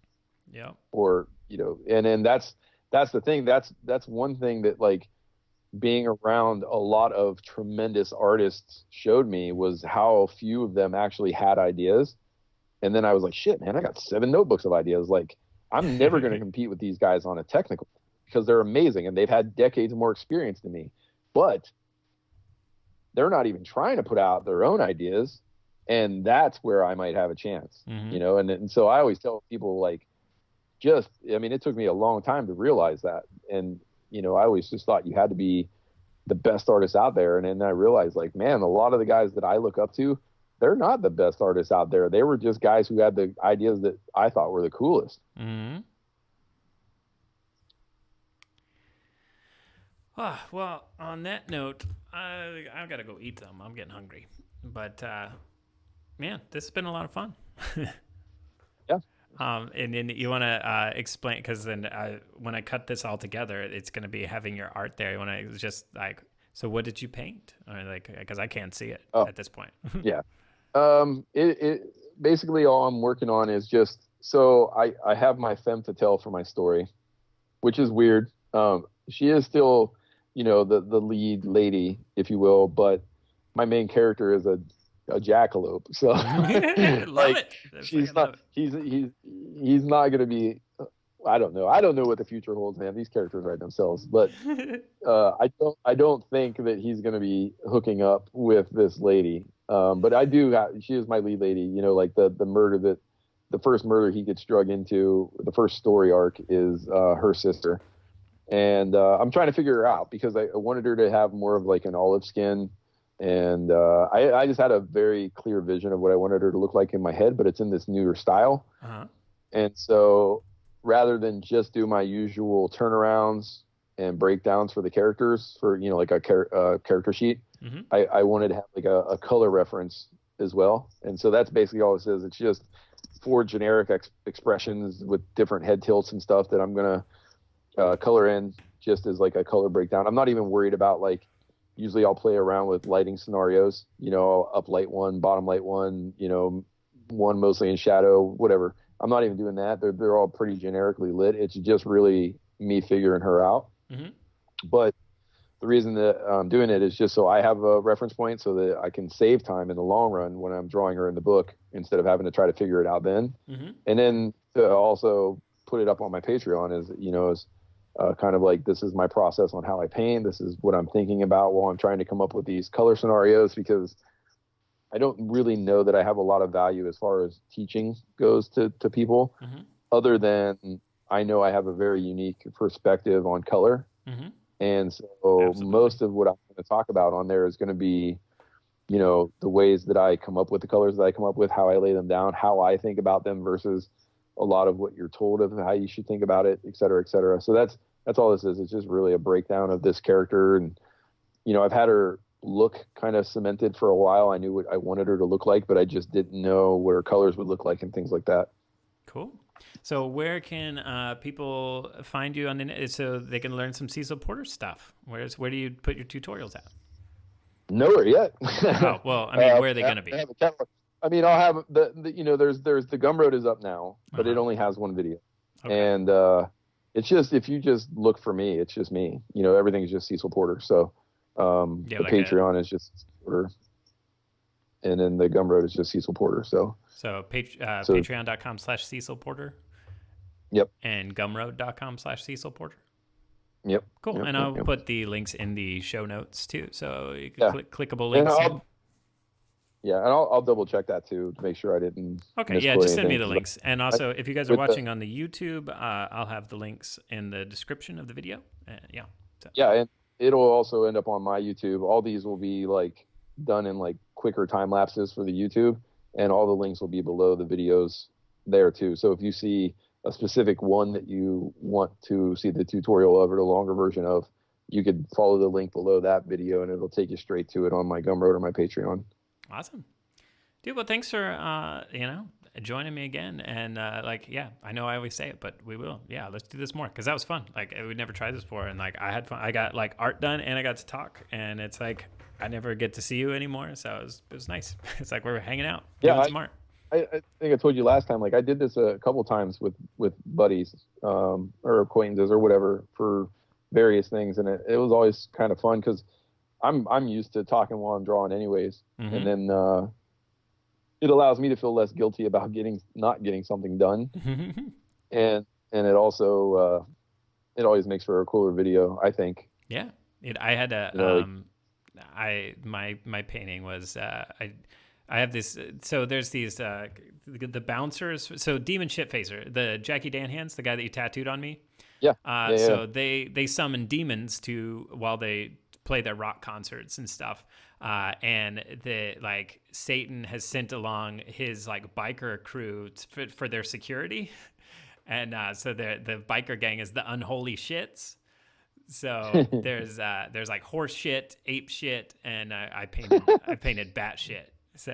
A: Yeah.
B: Or, you know, and then that's the thing. That's one thing that, like, being around a lot of tremendous artists showed me, was how few of them actually had ideas. And then I was like, shit, man, I got 7 notebooks of ideas. Like, I'm never going to compete with these guys on a technical, because they're amazing and they've had decades more experience than me, but they're not even trying to put out their own ideas. And that's where I might have a chance,
A: Mm-hmm.
B: you know? And so I always tell people, like, I mean, it took me a long time to realize that. And, you know, I always just thought you had to be the best artist out there. And then I realized, like, man, a lot of the guys that I look up to, they're not the best artists out there. They were just guys who had the ideas that I thought were the coolest.
A: Mm-hmm. Oh, well, on that note, I've got to go eat them. I'm getting hungry. But, man, this has been a lot of fun.
B: Yeah.
A: And then you want to explain, because then when I cut this all together, it's going to be having your art there. When I was just like, so what did you paint? Or like, because I can't see it at this point.
B: Yeah. It basically all I'm working on is just, so I have my femme fatale for my story, which is weird. She is still, you know, the lead lady, if you will, but my main character is a jackalope. So
A: Love it.
B: She's not, he's not going to be, I don't know what the future holds, man. These characters write themselves, but I don't think that he's going to be hooking up with this lady. But I do. She is my lead lady. You know, like the first murder he gets drug into, the first story arc is her sister, and I'm trying to figure her out because I wanted her to have more of like an olive skin, and I just had a very clear vision of what I wanted her to look like in my head, but it's in this newer style, and so rather than just do my usual turnarounds and breakdowns for the characters for, you know, like a character sheet. Mm-hmm. I wanted to have like a color reference as well. And so that's basically all it says. It's just 4 generic expressions with different head tilts and stuff that I'm going to color in just as like a color breakdown. I'm not even worried about, like, usually I'll play around with lighting scenarios, you know, up light one, bottom light one, you know, one mostly in shadow, whatever. I'm not even doing that. They're all pretty generically lit. It's just really me figuring her out. Mm-hmm. But the reason that I'm doing it is just so I have a reference point so that I can save time in the long run when I'm drawing her in the book instead of having to try to figure it out then. Mm-hmm. And then to also put it up on my Patreon is, you know, is kind of like, this is my process on how I paint. This is what I'm thinking about while I'm trying to come up with these color scenarios, because I don't really know that I have a lot of value as far as teaching goes to people, mm-hmm. other than I know I have a very unique perspective on color. Mm-hmm. And so Absolutely. Most of what I'm going to talk about on there is going to be, you know, the ways that I come up with the colors that I come up with, how I lay them down, how I think about them versus a lot of what you're told of how you should think about it, et cetera, et cetera. So that's all this is. It's just really a breakdown of this character. And, you know, I've had her look kind of cemented for a while. I knew what I wanted her to look like, but I just didn't know what her colors would look like and things like that.
A: Cool. So where can people find you on the net so they can learn some Cecil Porter stuff? Where do you put your tutorials at?
B: Nowhere yet.
A: Oh, well, I mean, where are they going to be?
B: I mean, I'll have the you know, there's the Gumroad is up now, but it only has one video. Okay. And it's just, if you just look for me, it's just me. You know, everything's just Cecil Porter. So
A: Yeah,
B: the
A: like a
B: Patreon is just Cecil Porter, and then the Gumroad is just Cecil Porter. So so
A: patreon.com/Cecil Porter
B: yep,
A: and gumroad.com/Cecil Porter.
B: yep,
A: Cool.
B: yep,
A: And
B: yep,
A: I'll
B: yep.
A: put the links in the show notes too. So you can
B: Yeah,
A: clickable
B: and
A: links here.
B: I'll double check that too to make sure I didn't
A: Okay, yeah,
B: misquote
A: just send me
B: anything.
A: the
B: 'Cause
A: links. And
B: I,
A: also, if you guys are
B: with the
A: watching on the YouTube, I'll have the links in the description of the video. Yeah. So.
B: Yeah, and it'll also end up on my YouTube. All these will be like done in like quicker time lapses for the YouTube, and all the links will be below the videos there too. So if you see a specific one that you want to see the tutorial of or the longer version of, you could follow the link below that video, and it'll take you straight to it on my Gumroad or my Patreon.
A: Awesome. Dude, well, thanks for, joining me again. And, yeah, I know I always say it, but we will. Yeah, let's do this more because that was fun. Like, we'd never tried this before. And, like, I had fun. I got, like, art done and I got to talk. And it's like, I never get to see you anymore. So it was nice. It's like we're hanging out, doing some art.
B: I think I told you last time, like I did this a couple times with buddies or acquaintances or whatever for various things, and it was always kind of fun because I'm used to talking while I'm drawing anyways,
A: Mm-hmm.
B: and then it allows me to feel less guilty about not getting something done, and it also it always makes for a cooler video, I think.
A: Yeah, I had a my painting was I have this. So there's these the bouncers. So Demon Shitfacer, the Jackie Dan hands, the guy that you tattooed on me.
B: Yeah.
A: So they summon demons while they play their rock concerts and stuff. And Satan has sent along his like biker crew for their security. And so the biker gang is the Unholy Shits. So there's like horse shit, ape shit, and I painted bat shit. So,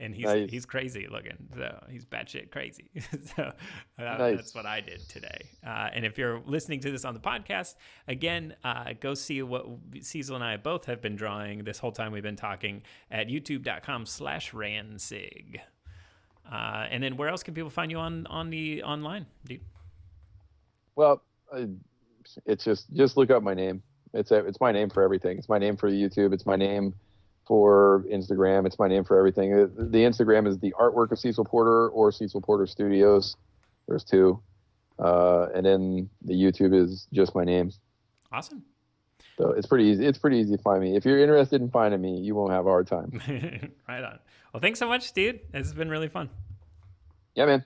A: and he's crazy looking. So he's batshit crazy. So that's what I did today. And if you're listening to this on the podcast, again, go see what Cecil and I both have been drawing this whole time we've been talking at youtube.com/Ransig. And then where else can people find you online, dude?
B: Well, it's just look up my name. It's my name for everything. It's my name for YouTube. It's my name for Instagram. It's my name for everything. The Instagram is the artwork of Cecil Porter or Cecil Porter Studios. There's two. And then the YouTube is just my name.
A: Awesome.
B: So it's pretty easy. It's pretty easy to find me. If you're interested in finding me, you won't have a hard time.
A: Right on. Well, thanks so much, dude. This has been really fun.
B: Yeah, man.